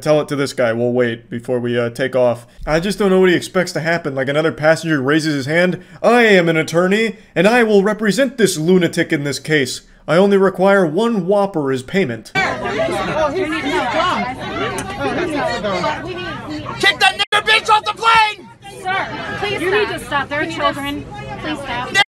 Tell it to this guy. We'll wait before we take off. I just don't know what he expects to happen. Like, another passenger raises his hand. I am an attorney, and I will represent this lunatic in this case. I only require 1 Whopper as payment. Kick that nigger bitch off the plane! Sir, please you need to stop. There are children. Please stop. Stop.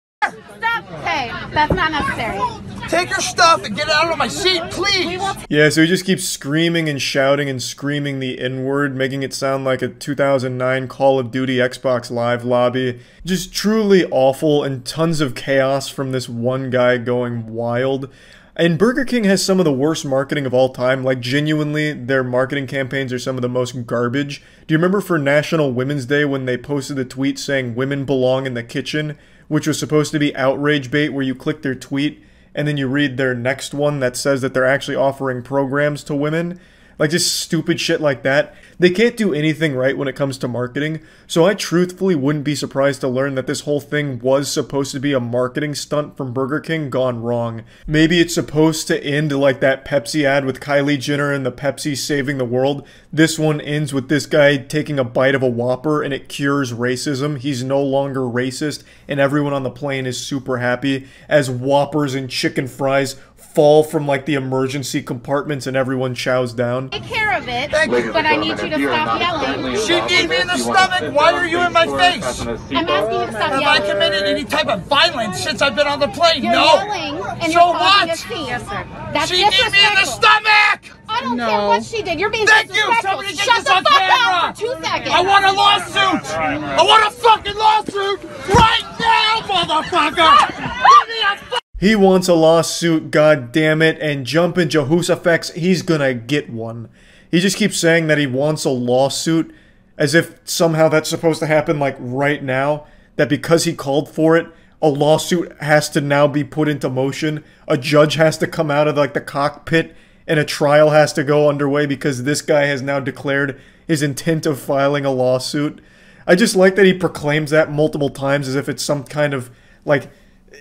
Hey, that's not necessary. Take your stuff and get out of my seat, please! Yeah, so he just keeps screaming and shouting and screaming the N-word, making it sound like a 2009 Call of Duty Xbox Live lobby. Just truly awful, and tons of chaos from this one guy going wild. And Burger King has some of the worst marketing of all time. Like, genuinely, their marketing campaigns are some of the most garbage. Do you remember for National Women's Day when they posted a tweet saying women belong in the kitchen, which was supposed to be outrage bait, where you click their tweet and then you read their next one that says that they're actually offering programs to women? Like, just stupid shit like that. They can't do anything right when it comes to marketing, so I truthfully wouldn't be surprised to learn that this whole thing was supposed to be a marketing stunt from Burger King gone wrong. Maybe it's supposed to end like that Pepsi ad with Kylie Jenner and the Pepsi saving the world. This one ends with this guy taking a bite of a Whopper and it cures racism. He's no longer racist, and everyone on the plane is super happy as Whoppers and chicken fries fall from like the emergency compartments and everyone chows down. Take care of it, but I need you to stop yelling. She need me in the stomach. Why are you in my face? I'm asking you to stop yelling. Have I committed any type of violence since I've been on the plane? You're no. Yelling and so you're what? Yes, sir. That's she need me in the stomach. I don't care what she did. You're being Thank you. disrespectful. Somebody get Shut this the on fuck camera. up for 2 seconds. I want a lawsuit. I want a fucking lawsuit right now, motherfucker. Give me a He wants a lawsuit, god damn it, and jumping Jehoshaphat, he's gonna get one. He just keeps saying that he wants a lawsuit, as if somehow that's supposed to happen like right now, that because he called for it, a lawsuit has to now be put into motion, a judge has to come out of like the cockpit, and a trial has to go underway because this guy has now declared his intent of filing a lawsuit. I just like that he proclaims that multiple times as if it's some kind of like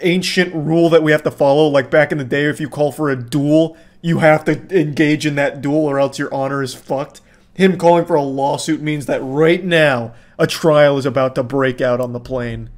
ancient rule that we have to follow. Like back in the day, if you call for a duel, you have to engage in that duel or else your honor is fucked. Him calling for a lawsuit means that right now a trial is about to break out on the plane.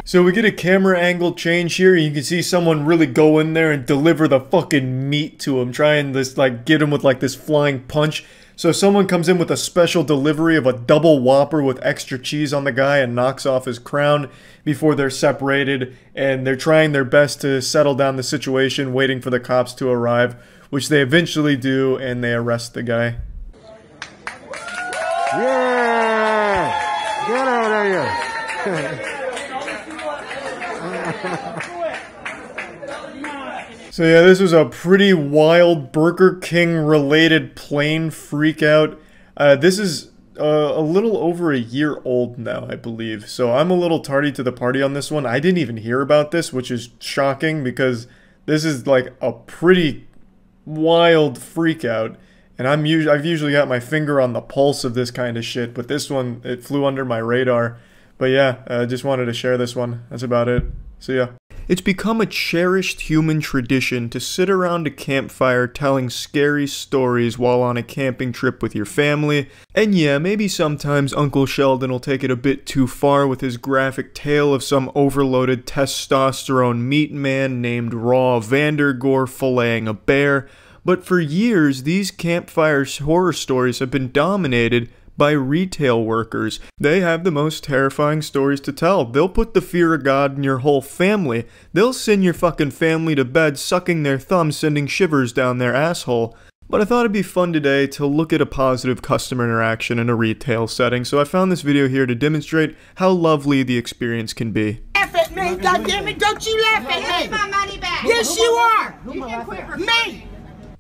So we get a camera angle change here, and you can see someone really go in there and deliver the fucking meat to him, try and just like get him with like this flying punch. So someone comes in with a special delivery of a double Whopper with extra cheese on the guy and knocks off his crown before they're separated, and they're trying their best to settle down the situation, waiting for the cops to arrive, which they eventually do, and they arrest the guy. Yeah! Get out of here! So yeah, this was a pretty wild Burger King related plane freakout. This is a little over a year old now, I believe. So I'm a little tardy to the party on this one. I didn't even hear about this, which is shocking because this is like a pretty wild freakout. And I've usually got my finger on the pulse of this kind of shit, but this one, it flew under my radar. But yeah, I just wanted to share this one. That's about it. See ya. It's become a cherished human tradition to sit around a campfire telling scary stories while on a camping trip with your family. And yeah, maybe sometimes Uncle Sheldon will take it a bit too far with his graphic tale of some overloaded testosterone meat man named Raw Vandergore filleting a bear. But for years, these campfire horror stories have been dominated by retail workers. They have the most terrifying stories to tell. They'll put the fear of God in your whole family. They'll send your fucking family to bed sucking their thumbs, sending shivers down their asshole. But I thought it'd be fun today to look at a positive customer interaction in a retail setting, so I found this video here to demonstrate how lovely the experience can be. Laugh at me, goddammit, don't you laugh at me! Give my money back! Yes, you are! You can quit me!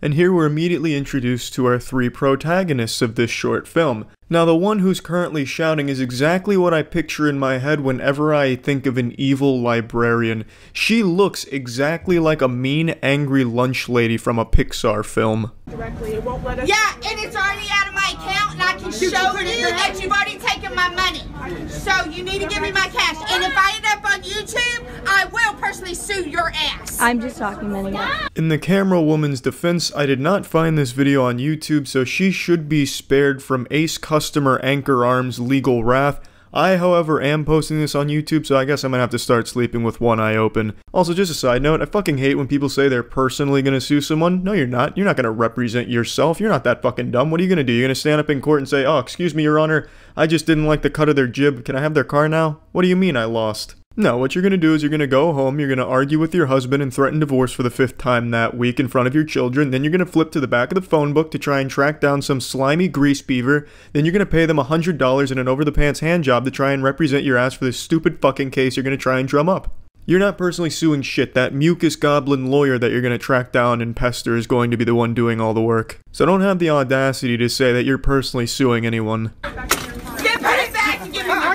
And here we're immediately introduced to our three protagonists of this short film. Now, the one who's currently shouting is exactly what I picture in my head whenever I think of an evil librarian. She looks exactly like a mean, angry lunch lady from a Pixar film. Directly, it won't let us. Yeah, and it's already out of my account, and I can show you that you've already taken my money. So you need to give me my cash. And if I end up on YouTube, I will personally sue your ass. I'm just documenting it. In the camera woman's defense, I did not find this video on YouTube, so she should be spared from Ace Customer Anchor Arm's legal wrath. I, however, am posting this on YouTube, so I guess I'm gonna have to start sleeping with one eye open. Also, just a side note, I fucking hate when people say they're personally gonna sue someone. No, you're not. You're not gonna represent yourself. You're not that fucking dumb. What are you gonna do? You're gonna stand up in court and say, "Oh, excuse me, Your Honor, I just didn't like the cut of their jib. Can I have their car now?" What do you mean I lost? No, what you're gonna do is you're gonna go home, you're gonna argue with your husband and threaten divorce for the 5th time that week in front of your children, then you're gonna flip to the back of the phone book to try and track down some slimy grease beaver, then you're gonna pay them $100 in an over-the-pants hand job to try and represent your ass for this stupid fucking case you're gonna try and drum up. You're not personally suing shit. That mucus goblin lawyer that you're gonna track down and pester is going to be the one doing all the work. So don't have the audacity to say that you're personally suing anyone. I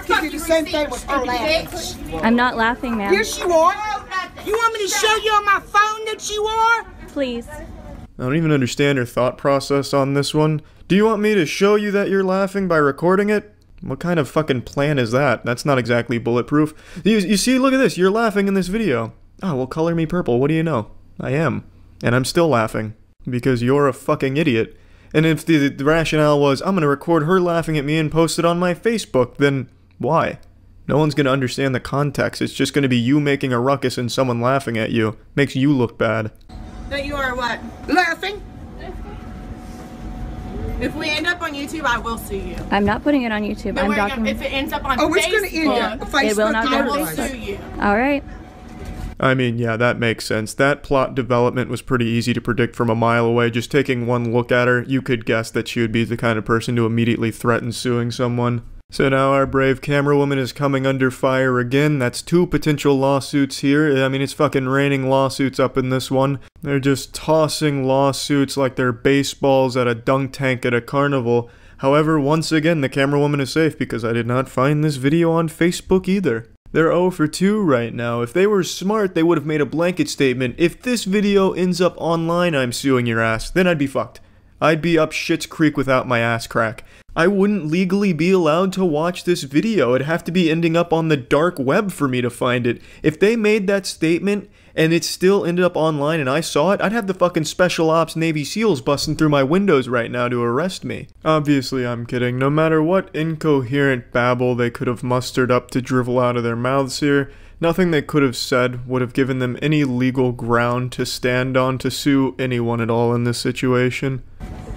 can do the same thing with her laughing. I'm not laughing, ma'am. Yes, you are. You want me to show you on my phone that you are? Please. I don't even understand her thought process on this one. Do you want me to show you that you're laughing by recording it? What kind of fucking plan is that? That's not exactly bulletproof. You see, look at this. You're laughing in this video. Oh, well, color me purple. What do you know? I am. And I'm still laughing. Because you're a fucking idiot. And if the rationale was, I'm gonna record her laughing at me and post it on my Facebook, then why? No one's gonna understand the context. It's just gonna be you making a ruckus and someone laughing at you. Makes you look bad. That you are what? Laughing? If we end up on YouTube, I will sue you. I'm not putting it on YouTube. No, I'm documenting. if it ends up on Facebook, it's going to end up. It will not go I to will Facebook. sue you. All right. I mean, yeah, that makes sense. That plot development was pretty easy to predict from a mile away. Just taking one look at her, you could guess that she would be the kind of person to immediately threaten suing someone. So now our brave camera woman is coming under fire again. That's 2 potential lawsuits here. I mean, it's fucking raining lawsuits up in this one. They're just tossing lawsuits like they're baseballs at a dunk tank at a carnival. However, once again, the camera woman is safe because I did not find this video on Facebook either. They're 0 for 2 right now. If they were smart, they would have made a blanket statement. If this video ends up online, I'm suing your ass. Then I'd be fucked. I'd be up Schitt's Creek without my ass crack. I wouldn't legally be allowed to watch this video. It'd have to be ending up on the dark web for me to find it. If they made that statement and it still ended up online and I saw it, I'd have the fucking Special Ops Navy SEALs busting through my windows right now to arrest me. Obviously, I'm kidding. No matter what incoherent babble they could have mustered up to drivel out of their mouths here, nothing they could have said would have given them any legal ground to stand on to sue anyone at all in this situation.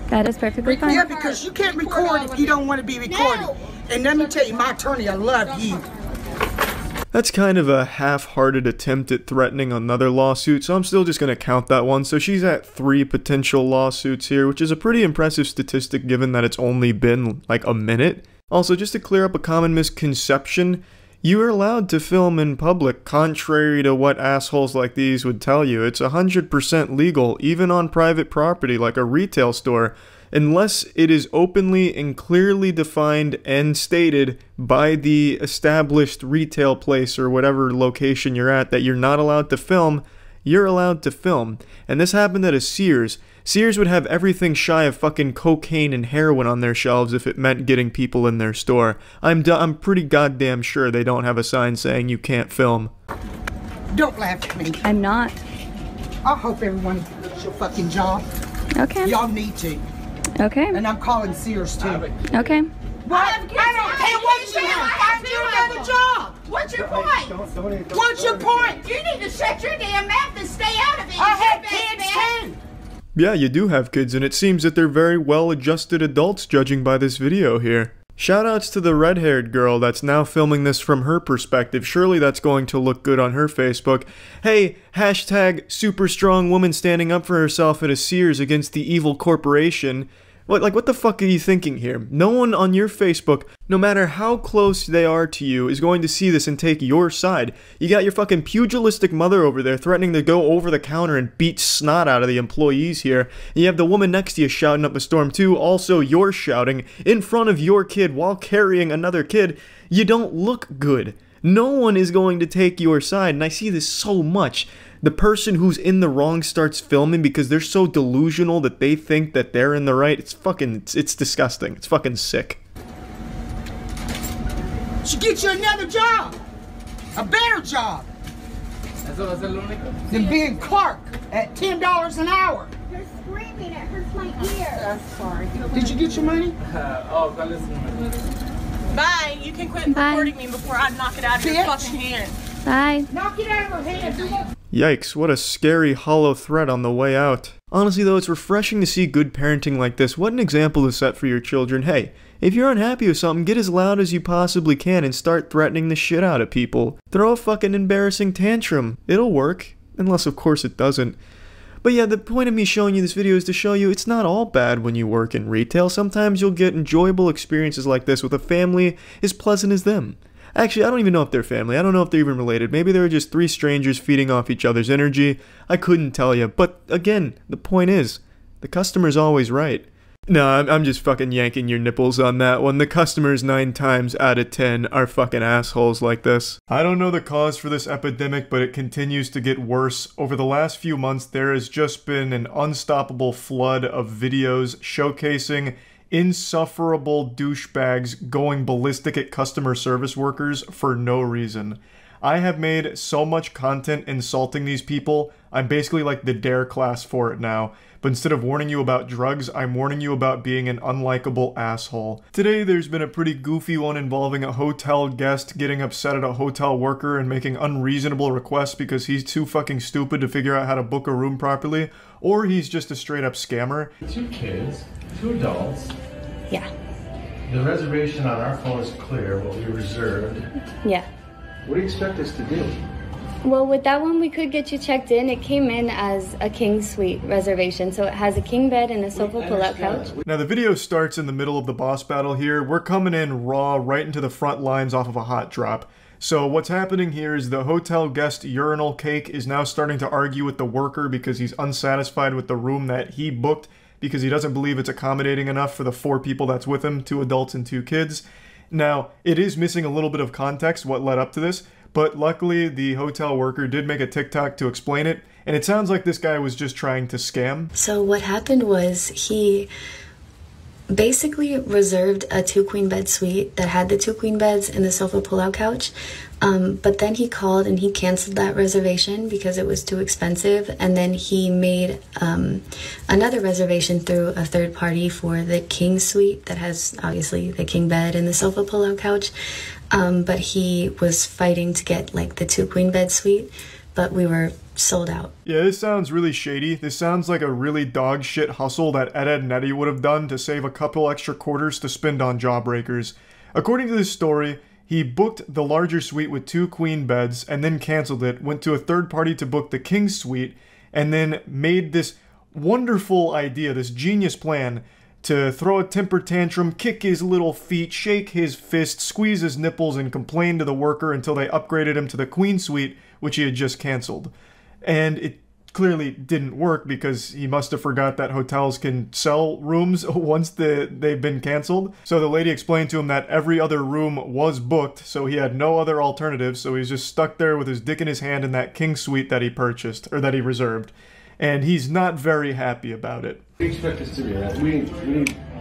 That is perfectly fine. Yeah, because you can't record if you don't want to be recorded. No. And let me tell you, my attorney, I love you. That's kind of a half-hearted attempt at threatening another lawsuit, so I'm still just going to count that one. So she's at 3 potential lawsuits here, which is a pretty impressive statistic given that it's only been like a minute. Also, just to clear up a common misconception, you are allowed to film in public, contrary to what assholes like these would tell you. It's 100% legal, even on private property like a retail store, unless it is openly and clearly defined and stated by the established retail place or whatever location you're at that you're not allowed to film. You're allowed to film. And this happened at a Sears. Sears would have everything shy of fucking cocaine and heroin on their shelves if it meant getting people in their store. I'm pretty goddamn sure they don't have a sign saying you can't film. Don't laugh at me. I'm not. I hope everyone does your fucking job. Okay. Y'all need to. Okay. And I'm calling Sears too. Okay. What? I don't care what you have. Find you another job. What's your point? What's your point? You need to shut your damn mouth and stay out of it. I have kids too. Yeah, you do have kids, and it seems that they're very well-adjusted adults judging by this video here. Shoutouts to the red-haired girl that's now filming this from her perspective. Surely that's going to look good on her Facebook. Hey, hashtag super strong woman standing up for herself at a Sears against the evil corporation. What the fuck are you thinking here? No one on your Facebook, no matter how close they are to you, is going to see this and take your side. You got your fucking pugilistic mother over there threatening to go over the counter and beat snot out of the employees here. And you have the woman next to you shouting up a storm too. Also, you're shouting in front of your kid while carrying another kid. You don't look good. No one is going to take your side, and I see this so much. The person who's in the wrong starts filming because they're so delusional that they think that they're in the right. It's fucking, it's disgusting. It's fucking sick. Should get you another job. A better job. Than being Clark at $10 an hour. You're screaming. It hurts my ear. I'm sorry. Did you get your money? Bye. You can quit recording me before I knock it out of your fucking hand. Bye. Knock it out of her hand. Yikes, what a scary, hollow threat on the way out. Honestly though, it's refreshing to see good parenting like this. What an example to set for your children. Hey, if you're unhappy with something, get as loud as you possibly can and start threatening the shit out of people. Throw a fucking embarrassing tantrum. It'll work. Unless of course it doesn't. But yeah, the point of me showing you this video is to show you it's not all bad when you work in retail. Sometimes you'll get enjoyable experiences like this with a family as pleasant as them. Actually, I don't even know if they're family. I don't know if they're even related. Maybe they were just three strangers feeding off each other's energy. I couldn't tell you. But again, the point is, the customer's always right. No, I'm just fucking yanking your nipples on that one. The customers 9 times out of 10 are fucking assholes like this. I don't know the cause for this epidemic, but it continues to get worse. Over the last few months, there has just been an unstoppable flood of videos showcasing insufferable douchebags going ballistic at customer service workers for no reason. I have made so much content insulting these people, I'm basically like the dare class for it now. But instead of warning you about drugs, I'm warning you about being an unlikable asshole. Today there's been a pretty goofy one involving a hotel guest getting upset at a hotel worker and making unreasonable requests because he's too fucking stupid to figure out how to book a room properly, or he's just a straight up scammer. 2 kids, 2 adults. Yeah. The reservation on our phone is clear, what we reserved. Yeah. What do you expect us to do? Well, with that one, we could get you checked in. It came in as a king suite reservation, so it has a king bed and a sofa pull-out couch. Now, the video starts in the middle of the boss battle here. We're coming in raw, right into the front lines off of a hot drop. So what's happening here is the hotel guest urinal cake is now starting to argue with the worker because he's unsatisfied with the room that he booked because he doesn't believe it's accommodating enough for the 4 people that's with him, 2 adults and 2 kids. Now, it is missing a little bit of context what led up to this, but luckily the hotel worker did make a TikTok to explain it, and it sounds like this guy was just trying to scam. So what happened was he basically reserved a 2 queen bed suite that had the 2 queen beds and the sofa pull-out couch, but then he called and he canceled that reservation because it was too expensive, and then he made another reservation through a third party for the king suite that has obviously the king bed and the sofa pull-out couch, but he was fighting to get like the 2 queen bed suite, but we were sold out. Yeah, this sounds really shady. This sounds like a really dog shit hustle that Ed and Eddie would have done to save a couple extra quarters to spend on jawbreakers. According to this story, he booked the larger suite with 2 queen beds and then canceled it, went to a third party to book the king suite, and then made this wonderful idea, this genius plan to throw a temper tantrum, kick his little feet, shake his fist, squeeze his nipples, and complain to the worker until they upgraded him to the queen suite, which he had just canceled. And it clearly didn't work because he must have forgot that hotels can sell rooms once they've been canceled. So the lady explained to him that every other room was booked, so he had no other alternatives, so he's just stuck there with his dick in his hand in that king suite that he purchased, or that he reserved. And he's not very happy about it. What do you expect us to be? We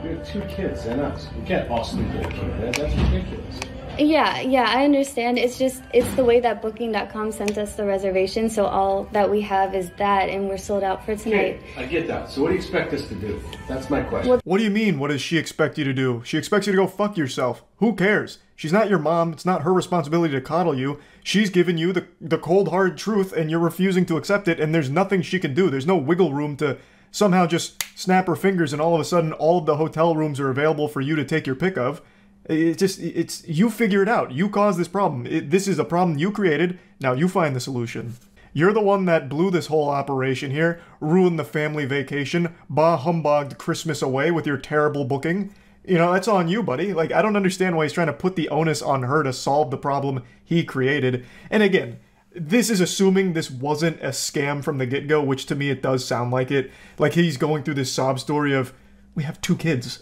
have 2 kids and us. We can't all sleep in a king bed. That's ridiculous. Yeah, I understand. It's just, it's the way that Booking.com sent us the reservation, so all that we have is that, and we're sold out for tonight. Okay, I get that. So what do you expect us to do? That's my question. What do you mean, what does she expect you to do? She expects you to go fuck yourself. Who cares? She's not your mom. It's not her responsibility to coddle you. She's given you the cold, hard truth, and you're refusing to accept it, and there's nothing she can do. There's no wiggle room to somehow just snap her fingers and all of a sudden all of the hotel rooms are available for you to take your pick of. It's you figure it out. You caused this problem. This is a problem you created. Now you find the solution. You're the one that blew this whole operation here, ruined the family vacation, bah-humbugged Christmas away with your terrible booking. You know, that's on you, buddy. Like, I don't understand why he's trying to put the onus on her to solve the problem he created. And again, this is assuming this wasn't a scam from the get-go, which to me it does sound like it. Like he's going through this sob story of, we have 2 kids.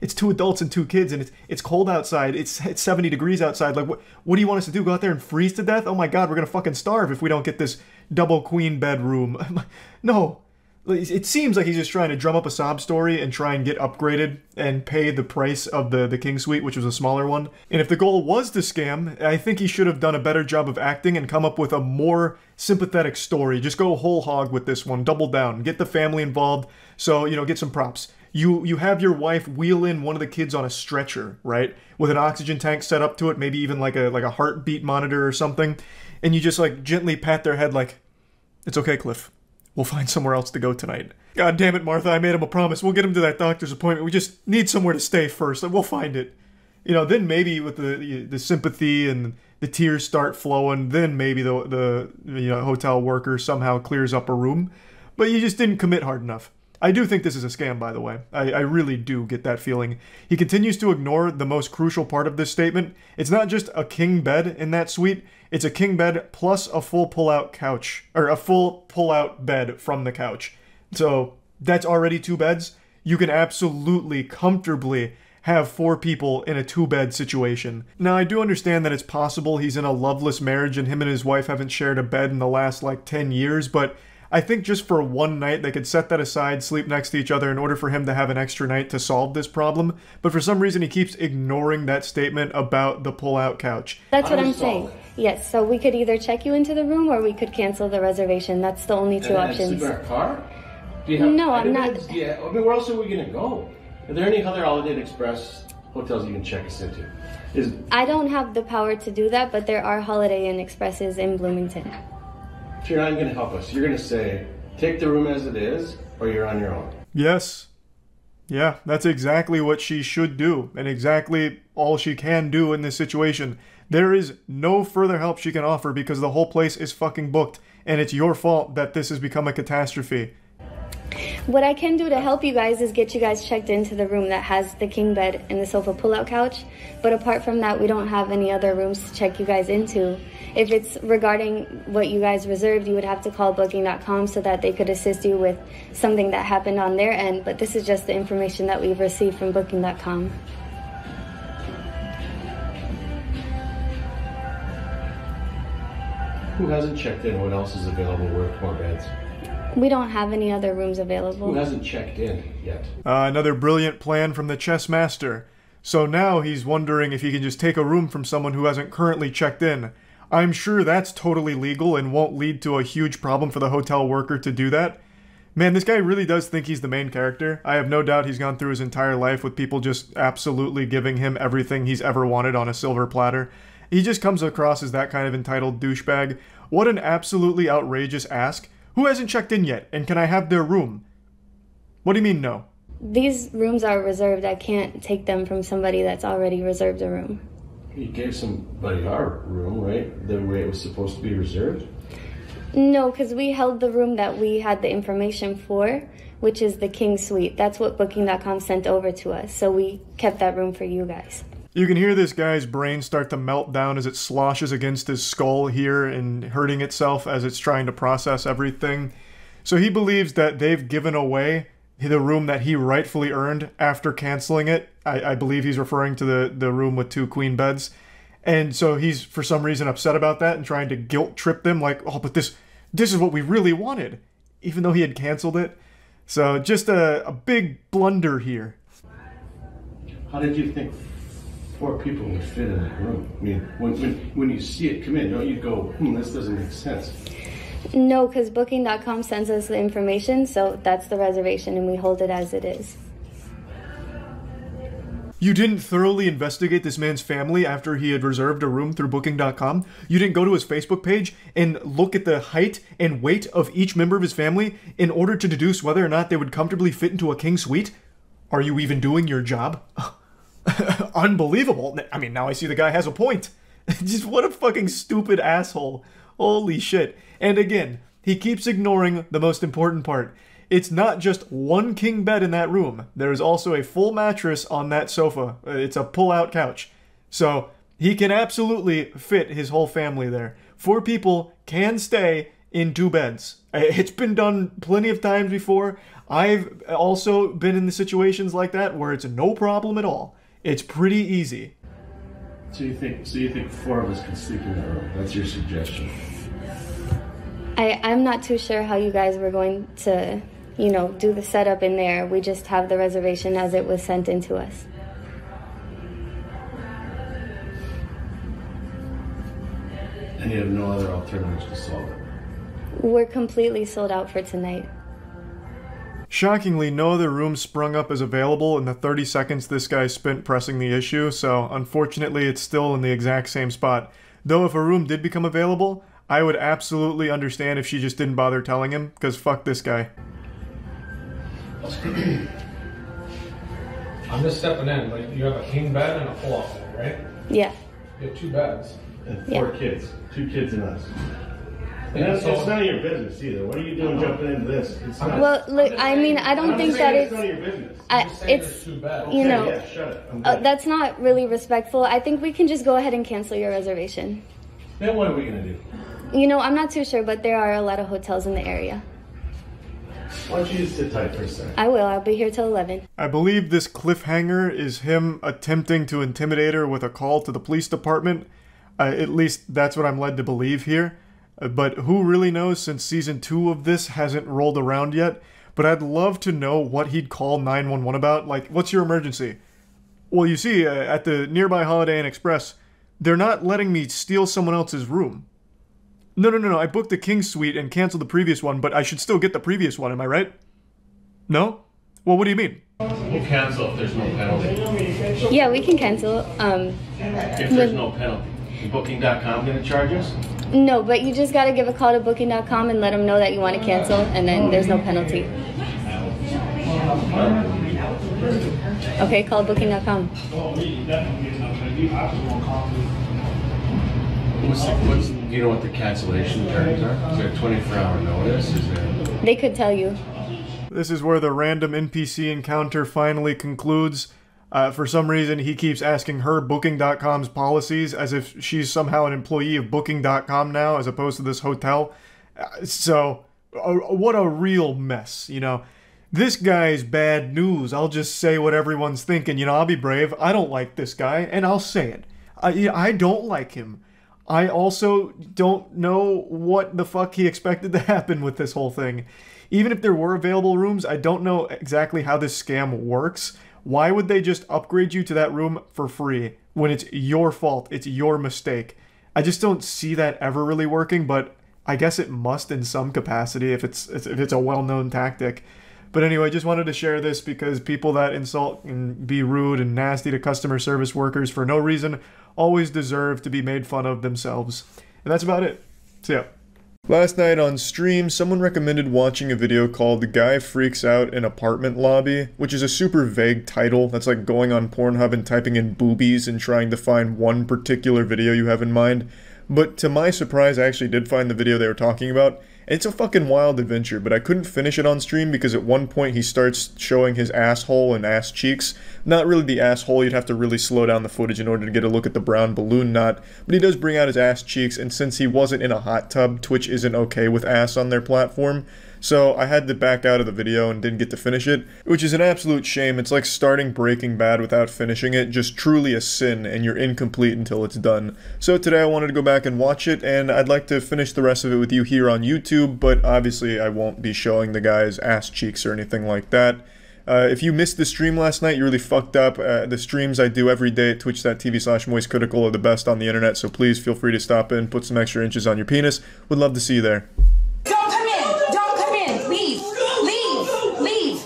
It's 2 adults and 2 kids, and it's cold outside. It's 70 degrees outside. Like, what do you want us to do? Go out there and freeze to death? Oh my god, we're gonna fucking starve if we don't get this double queen bed room. No. It seems like he's just trying to drum up a sob story and try and get upgraded and pay the price of the king suite, which was a smaller one. And if the goal was to scam, I think he should have done a better job of acting and come up with a more sympathetic story. Just go whole hog with this one. Double down. Get the family involved. So, you know, get some props. You have your wife wheel in one of the kids on a stretcher, right? With an oxygen tank set up to it, maybe even like a heartbeat monitor or something. And you just like gently pat their head like, it's okay, Cliff. We'll find somewhere else to go tonight. God damn it, Martha, I made him a promise. We'll get him to that doctor's appointment. We just need somewhere to stay first. We'll find it. You know, then maybe with the sympathy and the tears start flowing, then maybe the hotel worker somehow clears up a room. But you just didn't commit hard enough. I do think this is a scam, by the way. I really do get that feeling. He continues to ignore the most crucial part of this statement. It's not just a king bed in that suite. It's a king bed plus a full pull-out couch, or a full pull-out bed from the couch. So that's already 2 beds. You can absolutely, comfortably have 4 people in a 2-bed situation. Now, I do understand that it's possible he's in a loveless marriage and him and his wife haven't shared a bed in the last, like, 10 years, but I think just for one night, they could set that aside, sleep next to each other in order for him to have an extra night to solve this problem. But for some reason, he keeps ignoring that statement about the pull-out couch. That's what I'm saying. Yes, so we could either check you into the room or we could cancel the reservation. That's the only 2 options. Sleep in our car? No, I'm not. Yeah, I mean, where else are we going to go? Are there any other Holiday Inn Express hotels you can check us into? I don't have the power to do that, but there are Holiday Inn Expresses in Bloomington. So you're not even going to help us. You're going to say, take the room as it is, or you're on your own. Yes. Yeah, that's exactly what she should do, and exactly all she can do in this situation. There is no further help she can offer because the whole place is fucking booked, and it's your fault that this has become a catastrophe. What I can do to help you guys is get you guys checked into the room that has the king bed and the sofa pull-out couch. But apart from that, we don't have any other rooms to check you guys into. If it's regarding what you guys reserved, you would have to call Booking.com so that they could assist you with something that happened on their end. But this is just the information that we've received from Booking.com. Who hasn't checked in? What else is available? Where more beds? We don't have any other rooms available. Who hasn't checked in yet? Another brilliant plan from the chess master. So now he's wondering if he can just take a room from someone who hasn't currently checked in. I'm sure that's totally legal and won't lead to a huge problem for the hotel worker to do that. Man, this guy really does think he's the main character. I have no doubt he's gone through his entire life with people just absolutely giving him everything he's ever wanted on a silver platter. He just comes across as that kind of entitled douchebag. What an absolutely outrageous ask. Who hasn't checked in yet, and can I have their room? What do you mean no? These rooms are reserved. I can't take them from somebody that's already reserved a room. You gave somebody our room, right? The way it was supposed to be reserved? No, because we held the room that we had the information for, which is the king suite. That's what Booking.com sent over to us, so we kept that room for you guys. You can hear this guy's brain start to melt down as it sloshes against his skull here and hurting itself as it's trying to process everything. So he believes that they've given away the room that he rightfully earned after canceling it. I believe he's referring to the room with 2 queen beds. And so he's, for some reason, upset about that and trying to guilt trip them like, oh, but this is what we really wanted, even though he had canceled it. So just a big blunder here. How did you think 4 people would fit in that room. I mean, when you see it come in, don't you go, this doesn't make sense? No, because Booking.com sends us the information, so that's the reservation, and we hold it as it is. You didn't thoroughly investigate this man's family after he had reserved a room through Booking.com? You didn't go to his Facebook page and look at the height and weight of each member of his family in order to deduce whether or not they would comfortably fit into a king suite? Are you even doing your job? Unbelievable. I mean, now I see the guy has a point. Just what a fucking stupid asshole. Holy shit. And again, he keeps ignoring the most important part. It's not just one king bed in that room. There's also a full mattress on that sofa. It's a pull-out couch. So he can absolutely fit his whole family there. 4 people can stay in 2 beds. It's been done plenty of times before. I've also been in the situations like that where it's no problem at all. It's pretty easy. So you think 4 of us can sleep in that room? That's your suggestion? I'm not too sure how you guys were going to, you know, do the setup in there. We just have the reservation as it was sent in to us. And you have no other alternatives to solve it? We're completely sold out for tonight. Shockingly, no other room sprung up as available in the 30 seconds this guy spent pressing the issue, so unfortunately it's still in the exact same spot. Though if a room did become available, I would absolutely understand if she just didn't bother telling him, because fuck this guy. I'm just stepping in. Like, you have a king bed and a pull-out bed, right? Yeah. You have 2 beds. And 4 kids. 2 kids and us. And it's none of your business either. What are you doing jumping into this? It's not, well, look, I mean, I don't think that it's none of your business. It's, you know, yeah, shut it. That's not really respectful. I think we can just go ahead and cancel your reservation. Then what are we going to do? You know, I'm not too sure, but there are a lot of hotels in the area. Why don't you just sit tight for a second? I will. I'll be here till 11. I believe this cliffhanger is him attempting to intimidate her with a call to the police department. At least that's what I'm led to believe here. But who really knows, since season 2 of this hasn't rolled around yet. But I'd love to know what he'd call 911 about. Like, what's your emergency? Well, you see, at the nearby Holiday Inn Express, they're not letting me steal someone else's room. No, I booked the king suite and canceled the previous one, but I should still get the previous one, am I right? No? Well, what do you mean? We'll cancel if there's no penalty. Yeah, we can cancel. If there's no penalty. Booking.com gonna charge us? No, but you just gotta give a call to Booking.com and let them know that you want to cancel, and then there's no penalty. Okay, call Booking.com. Do you know what the cancellation terms are? Is there a 24-hour notice? Is there... They could tell you. This is where the random NPC encounter finally concludes. For some reason, he keeps asking her Booking.com's policies as if she's somehow an employee of Booking.com now, as opposed to this hotel. What a real mess, you know. This guy's bad news. I'll just say what everyone's thinking. You know, I'll be brave. I don't like this guy, and I'll say it. I don't like him. I also don't know what the fuck he expected to happen with this whole thing. Even if there were available rooms, I don't know exactly how this scam works. Why would they just upgrade you to that room for free when it's your fault, it's your mistake? I just don't see that ever really working, but I guess it must in some capacity if it's a well-known tactic. But anyway, just wanted to share this because people that insult and be rude and nasty to customer service workers for no reason always deserve to be made fun of themselves. And that's about it. So yeah. Last night on stream, someone recommended watching a video called The Guy Freaks Out in Apartment Lobby, which is a super vague title. That's like going on Pornhub and typing in boobies and trying to find one particular video you have in mind. But to my surprise, I actually did find the video they were talking about. It's a fucking wild adventure, but I couldn't finish it on stream because at one point he starts showing his asshole and ass cheeks. Not really the asshole, you'd have to really slow down the footage in order to get a look at the brown balloon knot, but he does bring out his ass cheeks, and since he wasn't in a hot tub, Twitch isn't okay with ass on their platform. So I had to back out of the video and didn't get to finish it, which is an absolute shame. It's like starting Breaking Bad without finishing it, just truly a sin, and you're incomplete until it's done. So today I wanted to go back and watch it, and I'd like to finish the rest of it with you here on YouTube, but obviously I won't be showing the guy's ass cheeks or anything like that. If you missed the stream last night, you really fucked up. The streams I do every day at twitch.tv/moistcritical are the best on the internet, so please feel free to stop in, put some extra inches on your penis. Would love to see you there. Don't come in! Don't come in! Leave! Leave! Leave!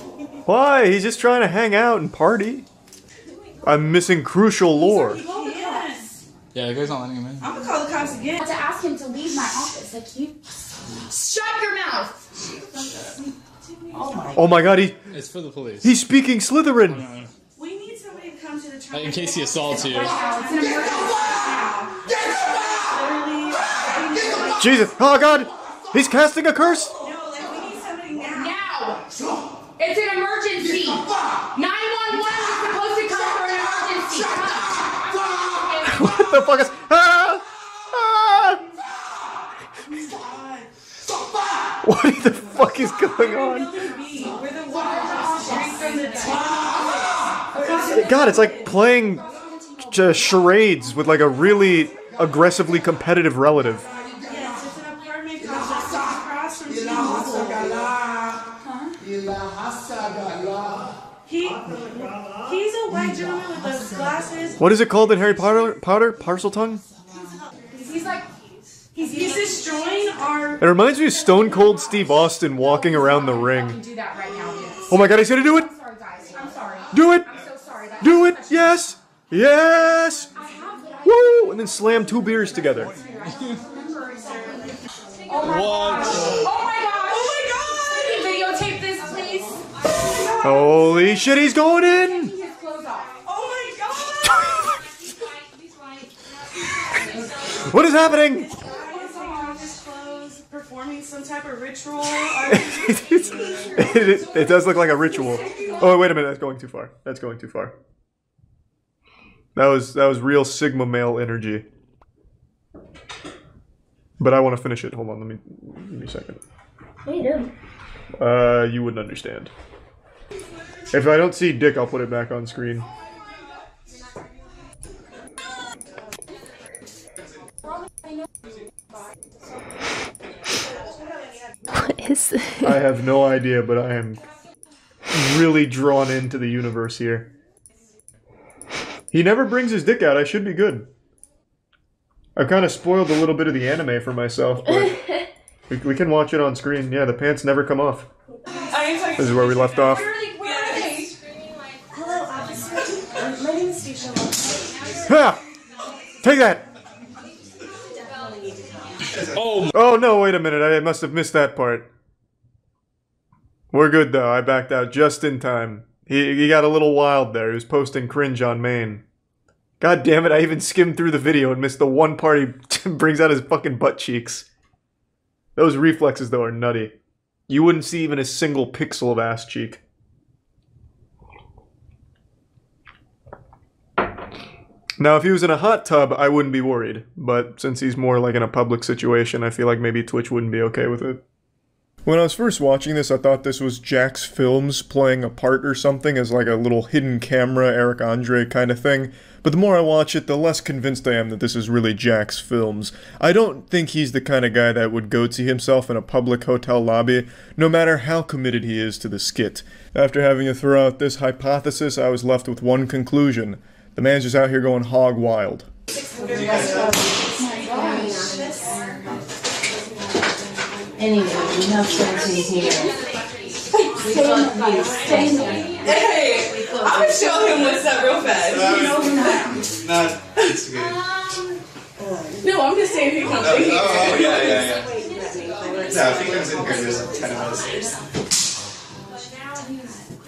Why? He's just trying to hang out and party. I'm missing crucial lore. Yeah, the guy's not letting him in. I'm gonna call the cops again. I had to ask him to leave my office. Like, you... Shut your mouth! Oh my god, It's for the police. he's speaking Slytherin! We need somebody to come to the truck. In case he assaults you. Jesus, oh god! He's casting a curse! Now! It's an emergency! 911 is supposed to come for an emergency! What the fuck is... Ah! Ah! What the fuck is going on? God, it's like playing charades with like a really aggressively competitive relative. He's a white gentleman with those glasses. What is it called in Harry Potter? Parseltongue? He's like, he's destroying our... It reminds me of Stone Cold Steve Austin walking around the ring. Do that right now, yes. Oh my god, he's gonna do it! I'm sorry, guys. I'm sorry. Do it! I'm so sorry. Do it! Yes! Yes! Woo! And then slam 2 beers together. Oh my god! Oh my gosh! Oh my god! Can you videotape this, please? Holy shit, he's going in! Taking his clothes off. Oh my What is happening? Performing some type of ritual. It does look like a ritual. Oh, wait a minute, that's going too far. That's going too far. That was real Sigma male energy. But I want to finish it. Hold on, give me a second. What are you doing? You wouldn't understand. If I don't see dick, I'll put it back on screen. What is this? I have no idea, but I am really drawn into the universe here. He never brings his dick out. I should be good. I've kind of spoiled a little bit of the anime for myself, but we can watch it on screen. Yeah, the pants never come off. This is where we left off. Hello, officer. My name is Stacia. Ha! Take that! Oh no, wait a minute. I must have missed that part. We're good though. I backed out just in time. He got a little wild there. He was posting cringe on main. God damn it, I even skimmed through the video and missed the one part he brings out his fucking butt cheeks. Those reflexes though are nutty. You wouldn't see even a single pixel of ass cheek. Now, if he was in a hot tub, I wouldn't be worried. But since he's more like in a public situation, I feel like maybe Twitch wouldn't be okay with it. When I was first watching this, I thought this was Jack's Films playing a part or something as like a little hidden camera, Eric Andre kind of thing. But the more I watch it, the less convinced I am that this is really Jack's Films. I don't think he's the kind of guy that would goatee himself in a public hotel lobby, no matter how committed he is to the skit. After having to throw out this hypothesis, I was left with one conclusion. The man's just out here going hog wild. Anyway, we have something here. Hey, I'm gonna show him what's up real fast. Not, it's good. No, I'm just saying if he comes in here. Oh, yeah. No, if he comes in here, there's like 10 of us.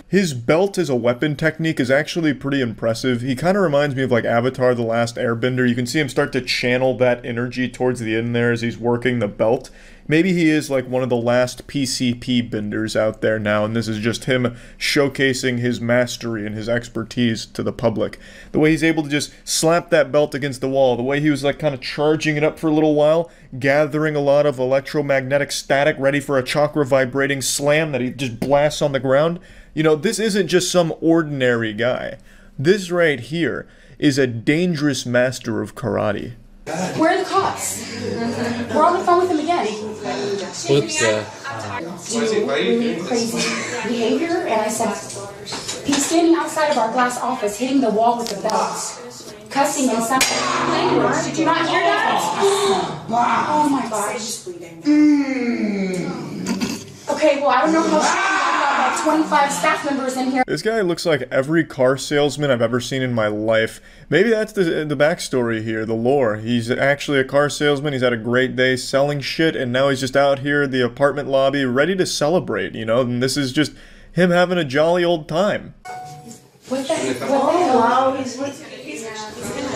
His belt as a weapon technique is actually pretty impressive. He kind of reminds me of like Avatar: The Last Airbender. You can see him start to channel that energy towards the end there as he's working the belt. Maybe he is like one of the last PCP benders out there now, and this is just him showcasing his mastery and his expertise to the public. The way he's able to just slap that belt against the wall, the way he was like kind of charging it up for a little while, gathering a lot of electromagnetic static ready for a chakra vibrating slam that he just blasts on the ground. You know, this isn't just some ordinary guy. This right here is a dangerous master of karate. Where are the cops? We're on the phone with him again. What's Really crazy behavior, and I said, he's standing outside of our glass office, hitting the wall with the belt, cussing in some language. Did you not hear that? Oh my gosh. Okay, well, I don't know how sure we got about 25 staff members in here. This guy looks like every car salesman I've ever seen in my life. Maybe that's the backstory here, the lore. He's actually a car salesman, he's had a great day selling shit, and now he's just out here in the apartment lobby ready to celebrate, you know? And this is just him having a jolly old time. What the heck? Oh, wow.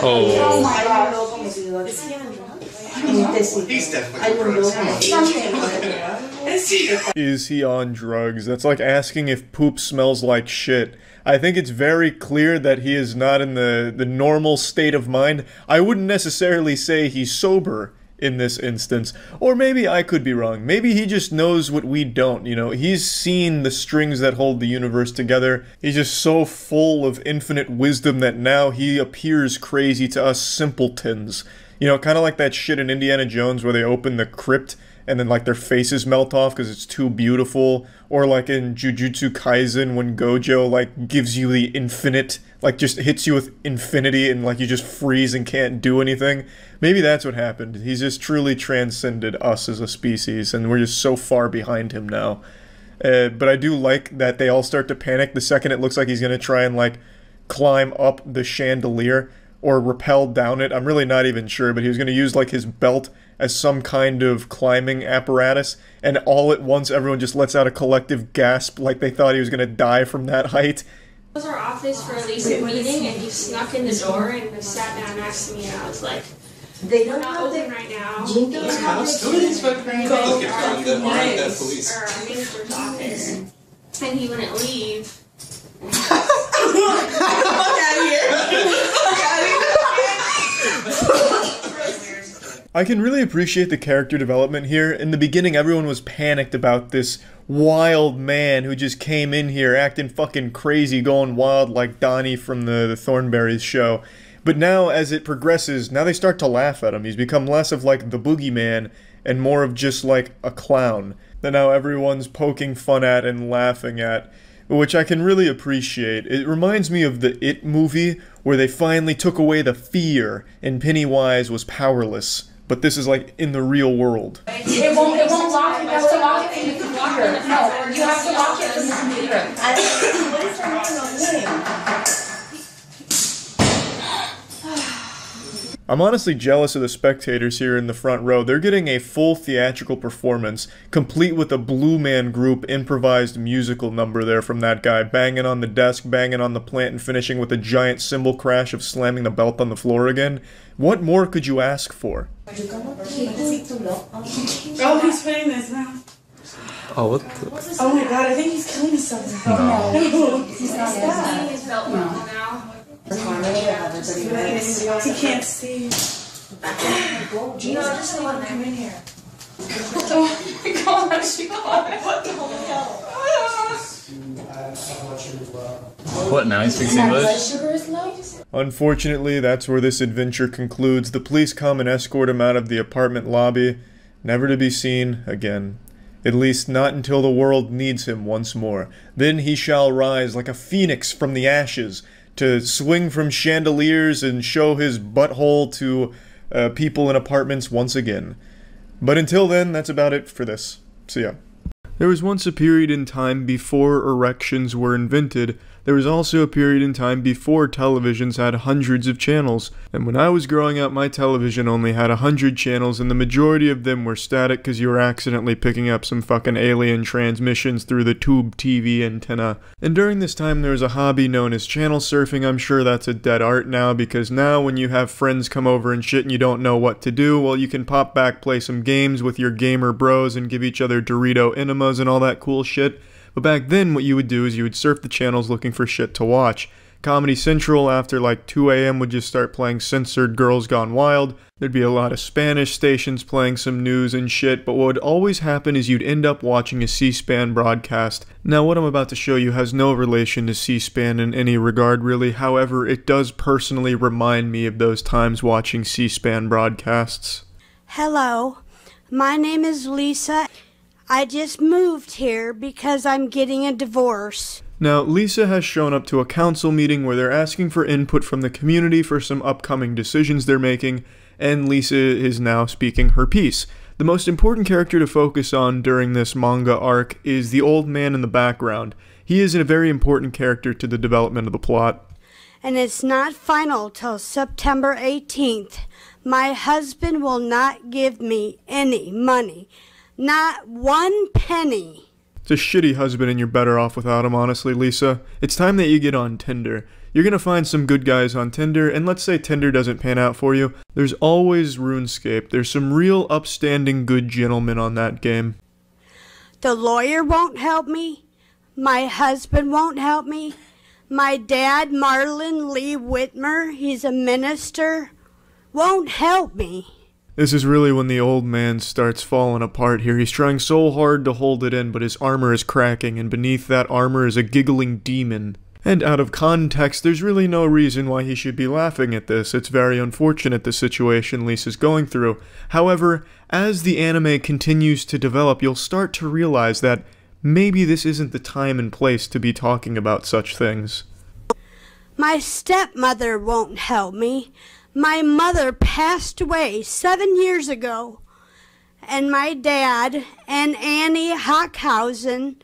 Oh my God. Is he on drugs? He's definitely Is he on drugs? That's like asking if poop smells like shit. I think it's very clear that he is not in the normal state of mind. I wouldn't necessarily say he's sober in this instance. Or maybe I could be wrong. Maybe he just knows what we don't, you know? He's seen the strings that hold the universe together. He's just so full of infinite wisdom that now he appears crazy to us simpletons. You know, kind of like that shit in Indiana Jones where they open the crypt and then like their faces melt off because it's too beautiful. Or like in Jujutsu Kaisen when Gojo like gives you the infinite, like just hits you with infinity and like you just freeze and can't do anything. Maybe that's what happened. He's just truly transcended us as a species and we're just so far behind him now. But I do like that they all start to panic the second it looks like he's gonna try and like climb up the chandelier or rappel down it. I'm really not even sure, but he was going to use like his belt as some kind of climbing apparatus, and all at once everyone just lets out a collective gasp like they thought he was going to die from that height. It was our office for a recent meeting, and he snuck in the door and sat down next to me, and I was like, we're not open right now. Go to our minister's office. And he wouldn't leave. Fuck out of here. I can really appreciate the character development here. In the beginning, everyone was panicked about this wild man who just came in here acting fucking crazy, going wild like Donnie from the Thornberrys show. But now, as it progresses, now they start to laugh at him. He's become less of like the boogeyman and more of just like a clown that now everyone's poking fun at and laughing at, which I can really appreciate. It reminds me of the It movie, where they finally took away the fear and Pennywise was powerless. But this is like in the real world. It won't lock. You have to lock it from the computer. No, you have to lock it from the computer. What is her name? I'm honestly jealous of the spectators here in the front row. They're getting a full theatrical performance, complete with a Blue Man Group improvised musical number there from that guy, banging on the desk, banging on the plant, and finishing with a giant cymbal crash of slamming the belt on the floor again. What more could you ask for? Oh, he's putting this now. Oh, what the? Oh my God, I think he's killing himself. No. He's not that. His belt buckle now. He can't see. Gina, just let him come in here. Oh my God, she called me. What the hell? What now? He speaks English? Sugar is low? Unfortunately, that's where this adventure concludes. The police come and escort him out of the apartment lobby, never to be seen again. At least not until the world needs him once more. Then he shall rise like a phoenix from the ashes, to swing from chandeliers and show his butthole to people in apartments once again. But until then, that's about it for this. See ya. There was once a period in time before erections were invented. There was also a period in time before televisions had hundreds of channels. And when I was growing up, my television only had 100 channels, and the majority of them were static because you were accidentally picking up some fucking alien transmissions through the tube TV antenna. And during this time, there was a hobby known as channel surfing. I'm sure that's a dead art now, because now when you have friends come over and shit and you don't know what to do, well, you can pop back, play some games with your gamer bros, and give each other Dorito enemas and all that cool shit. But back then, what you would do is you would surf the channels looking for shit to watch. Comedy Central after like 2 a.m. would just start playing censored Girls Gone Wild. There'd be a lot of Spanish stations playing some news and shit, but what would always happen is you'd end up watching a C-SPAN broadcast. Now what I'm about to show you has no relation to C-SPAN in any regard really, however it does personally remind me of those times watching C-SPAN broadcasts. Hello, my name is Lisa. I just moved here because I'm getting a divorce. Now, Lisa has shown up to a council meeting where they're asking for input from the community for some upcoming decisions they're making, and Lisa is now speaking her piece. The most important character to focus on during this manga arc is the old man in the background. He is a very important character to the development of the plot. And it's not final till September 18th. My husband will not give me any money. Not 1 penny. It's a shitty husband and you're better off without him, honestly, Lisa. It's time that you get on Tinder. You're gonna find some good guys on Tinder, and let's say Tinder doesn't pan out for you, there's always RuneScape. There's some real upstanding good gentlemen on that game. The lawyer won't help me. My husband won't help me. My dad, Marlon Lee Whitmer, he's a minister, won't help me. This is really when the old man starts falling apart here. He's trying so hard to hold it in, but his armor is cracking, and beneath that armor is a giggling demon. And out of context, there's really no reason why he should be laughing at this. It's very unfortunate the situation Lisa's going through. However, as the anime continues to develop, you'll start to realize that maybe this isn't the time and place to be talking about such things. My stepmother won't help me. My mother passed away 7 years ago. And my dad and Annie Hockhausen,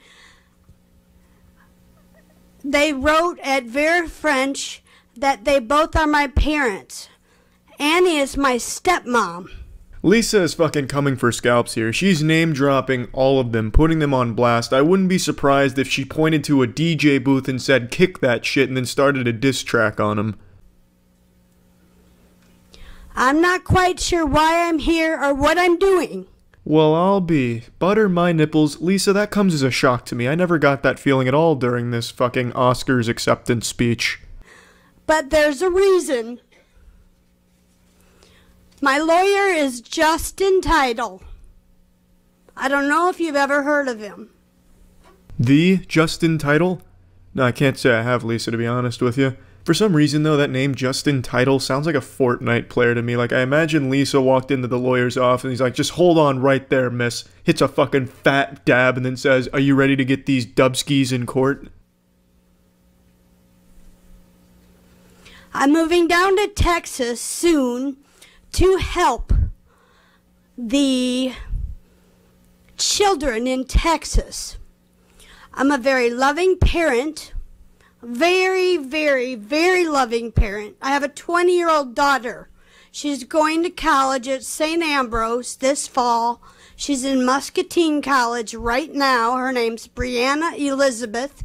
they wrote at Vera French that they both are my parents. Annie is my stepmom. Lisa is fucking coming for scalps here. She's name-dropping all of them, putting them on blast. I wouldn't be surprised if she pointed to a DJ booth and said, "Kick that shit," and then started a diss track on him. I'm not quite sure why I'm here or what I'm doing. Well, I'll be. Butter my nipples. Lisa, that comes as a shock to me. I never got that feeling at all during this fucking Oscars acceptance speech. But there's a reason. My lawyer is Justin Title. I don't know if you've ever heard of him. The Justin Title? No, I can't say I have, Lisa, to be honest with you. For some reason, though, that name Justin Title sounds like a Fortnite player to me. Like, I imagine Lisa walked into the lawyer's office and he's like, "Just hold on right there, miss." Hits a fucking fat dab and then says, "Are you ready to get these dubskis in court?" I'm moving down to Texas soon to help the children in Texas. I'm a very loving parent. Very, very, very loving parent. I have a 20-year-old daughter. She's going to college at St. Ambrose this fall. She's in Muscatine College right now. Her name's Brianna Elizabeth.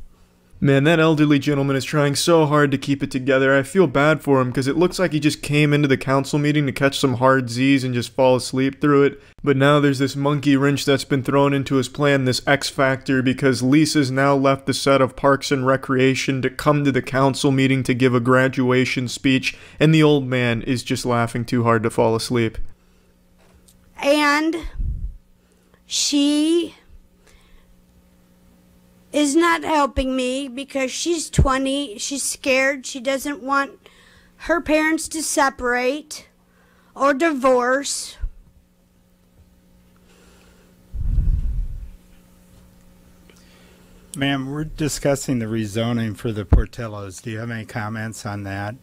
Man, that elderly gentleman is trying so hard to keep it together. I feel bad for him because it looks like he just came into the council meeting to catch some hard Z's and just fall asleep through it. But now there's this monkey wrench that's been thrown into his plan, this X Factor, because Lisa's now left the set of Parks and Recreation to come to the council meeting to give a graduation speech, and the old man is just laughing too hard to fall asleep. And she is not helping me because she's 20, she's scared, she doesn't want her parents to separate or divorce. Ma'am, we're discussing the rezoning for the Portillos. Do you have any comments on that?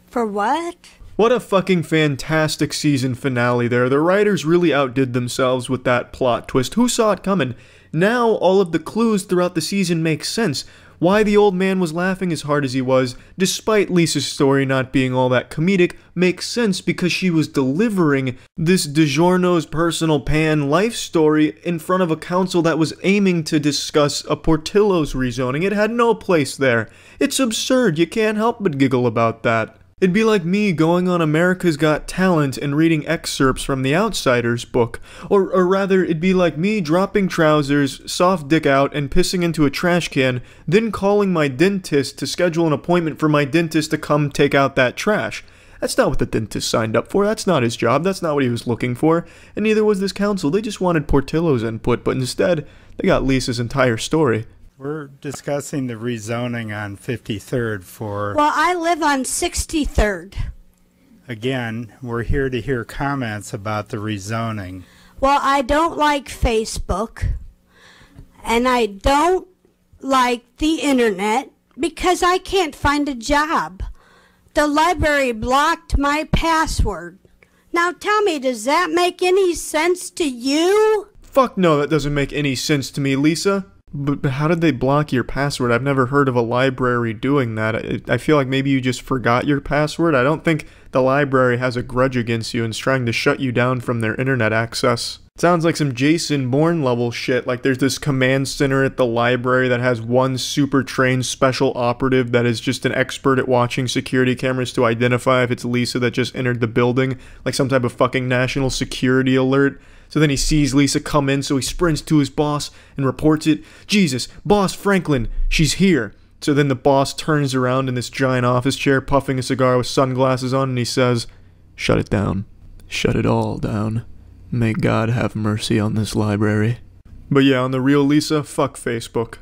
For what? What a fucking fantastic season finale there. The writers really outdid themselves with that plot twist. Who saw it coming? Now all of the clues throughout the season make sense. Why the old man was laughing as hard as he was, despite Lisa's story not being all that comedic, makes sense because she was delivering this DiGiorno's personal pan life story in front of a council that was aiming to discuss a Portillo's rezoning. It had no place there. It's absurd. You can't help but giggle about that. It'd be like me going on America's Got Talent and reading excerpts from The Outsider's book. Or rather, it'd be like me dropping trousers, soft dick out, and pissing into a trash can, then calling my dentist to schedule an appointment for my dentist to come take out that trash. That's not what the dentist signed up for. That's not his job. That's not what he was looking for. And neither was this council. They just wanted Portillo's input, but instead, they got Lisa's entire story. We're discussing the rezoning on 53rd for... Well, I live on 63rd. Again, we're here to hear comments about the rezoning. Well, I don't like Facebook, and I don't like the internet because I can't find a job. The library blocked my password. Now tell me, does that make any sense to you? Fuck no, that doesn't make any sense to me, Lisa. But how did they block your password? I've never heard of a library doing that. I feel like maybe you just forgot your password. I don't think the library has a grudge against you and is trying to shut you down from their internet access. It sounds like some Jason Bourne level shit, like there's this command center at the library that has one super trained special operative that is just an expert at watching security cameras to identify if it's Lisa that just entered the building, like some type of fucking national security alert. So then he sees Lisa come in, so he sprints to his boss and reports it. Jesus, Boss Franklin, she's here. So then the boss turns around in this giant office chair, puffing a cigar with sunglasses on, and he says, "Shut it down. Shut it all down. May God have mercy on this library." But yeah, on the real, Lisa, fuck Facebook.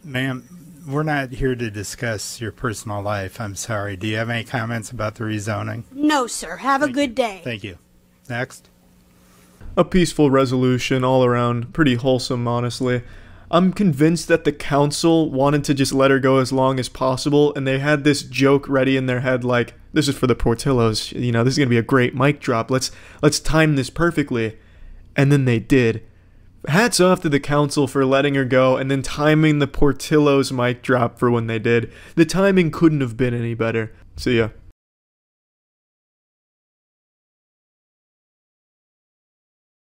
Ma'am, we're not here to discuss your personal life. I'm sorry. Do you have any comments about the rezoning? No, sir. Have a good day. Thank you. Next. A peaceful resolution all around, pretty wholesome, honestly. I'm convinced that the council wanted to just let her go as long as possible, and they had this joke ready in their head like, this is for the Portillos, you know, this is going to be a great mic drop, let's time this perfectly. And then they did. Hats off to the council for letting her go and then timing the Portillos mic drop for when they did. The timing couldn't have been any better. See ya.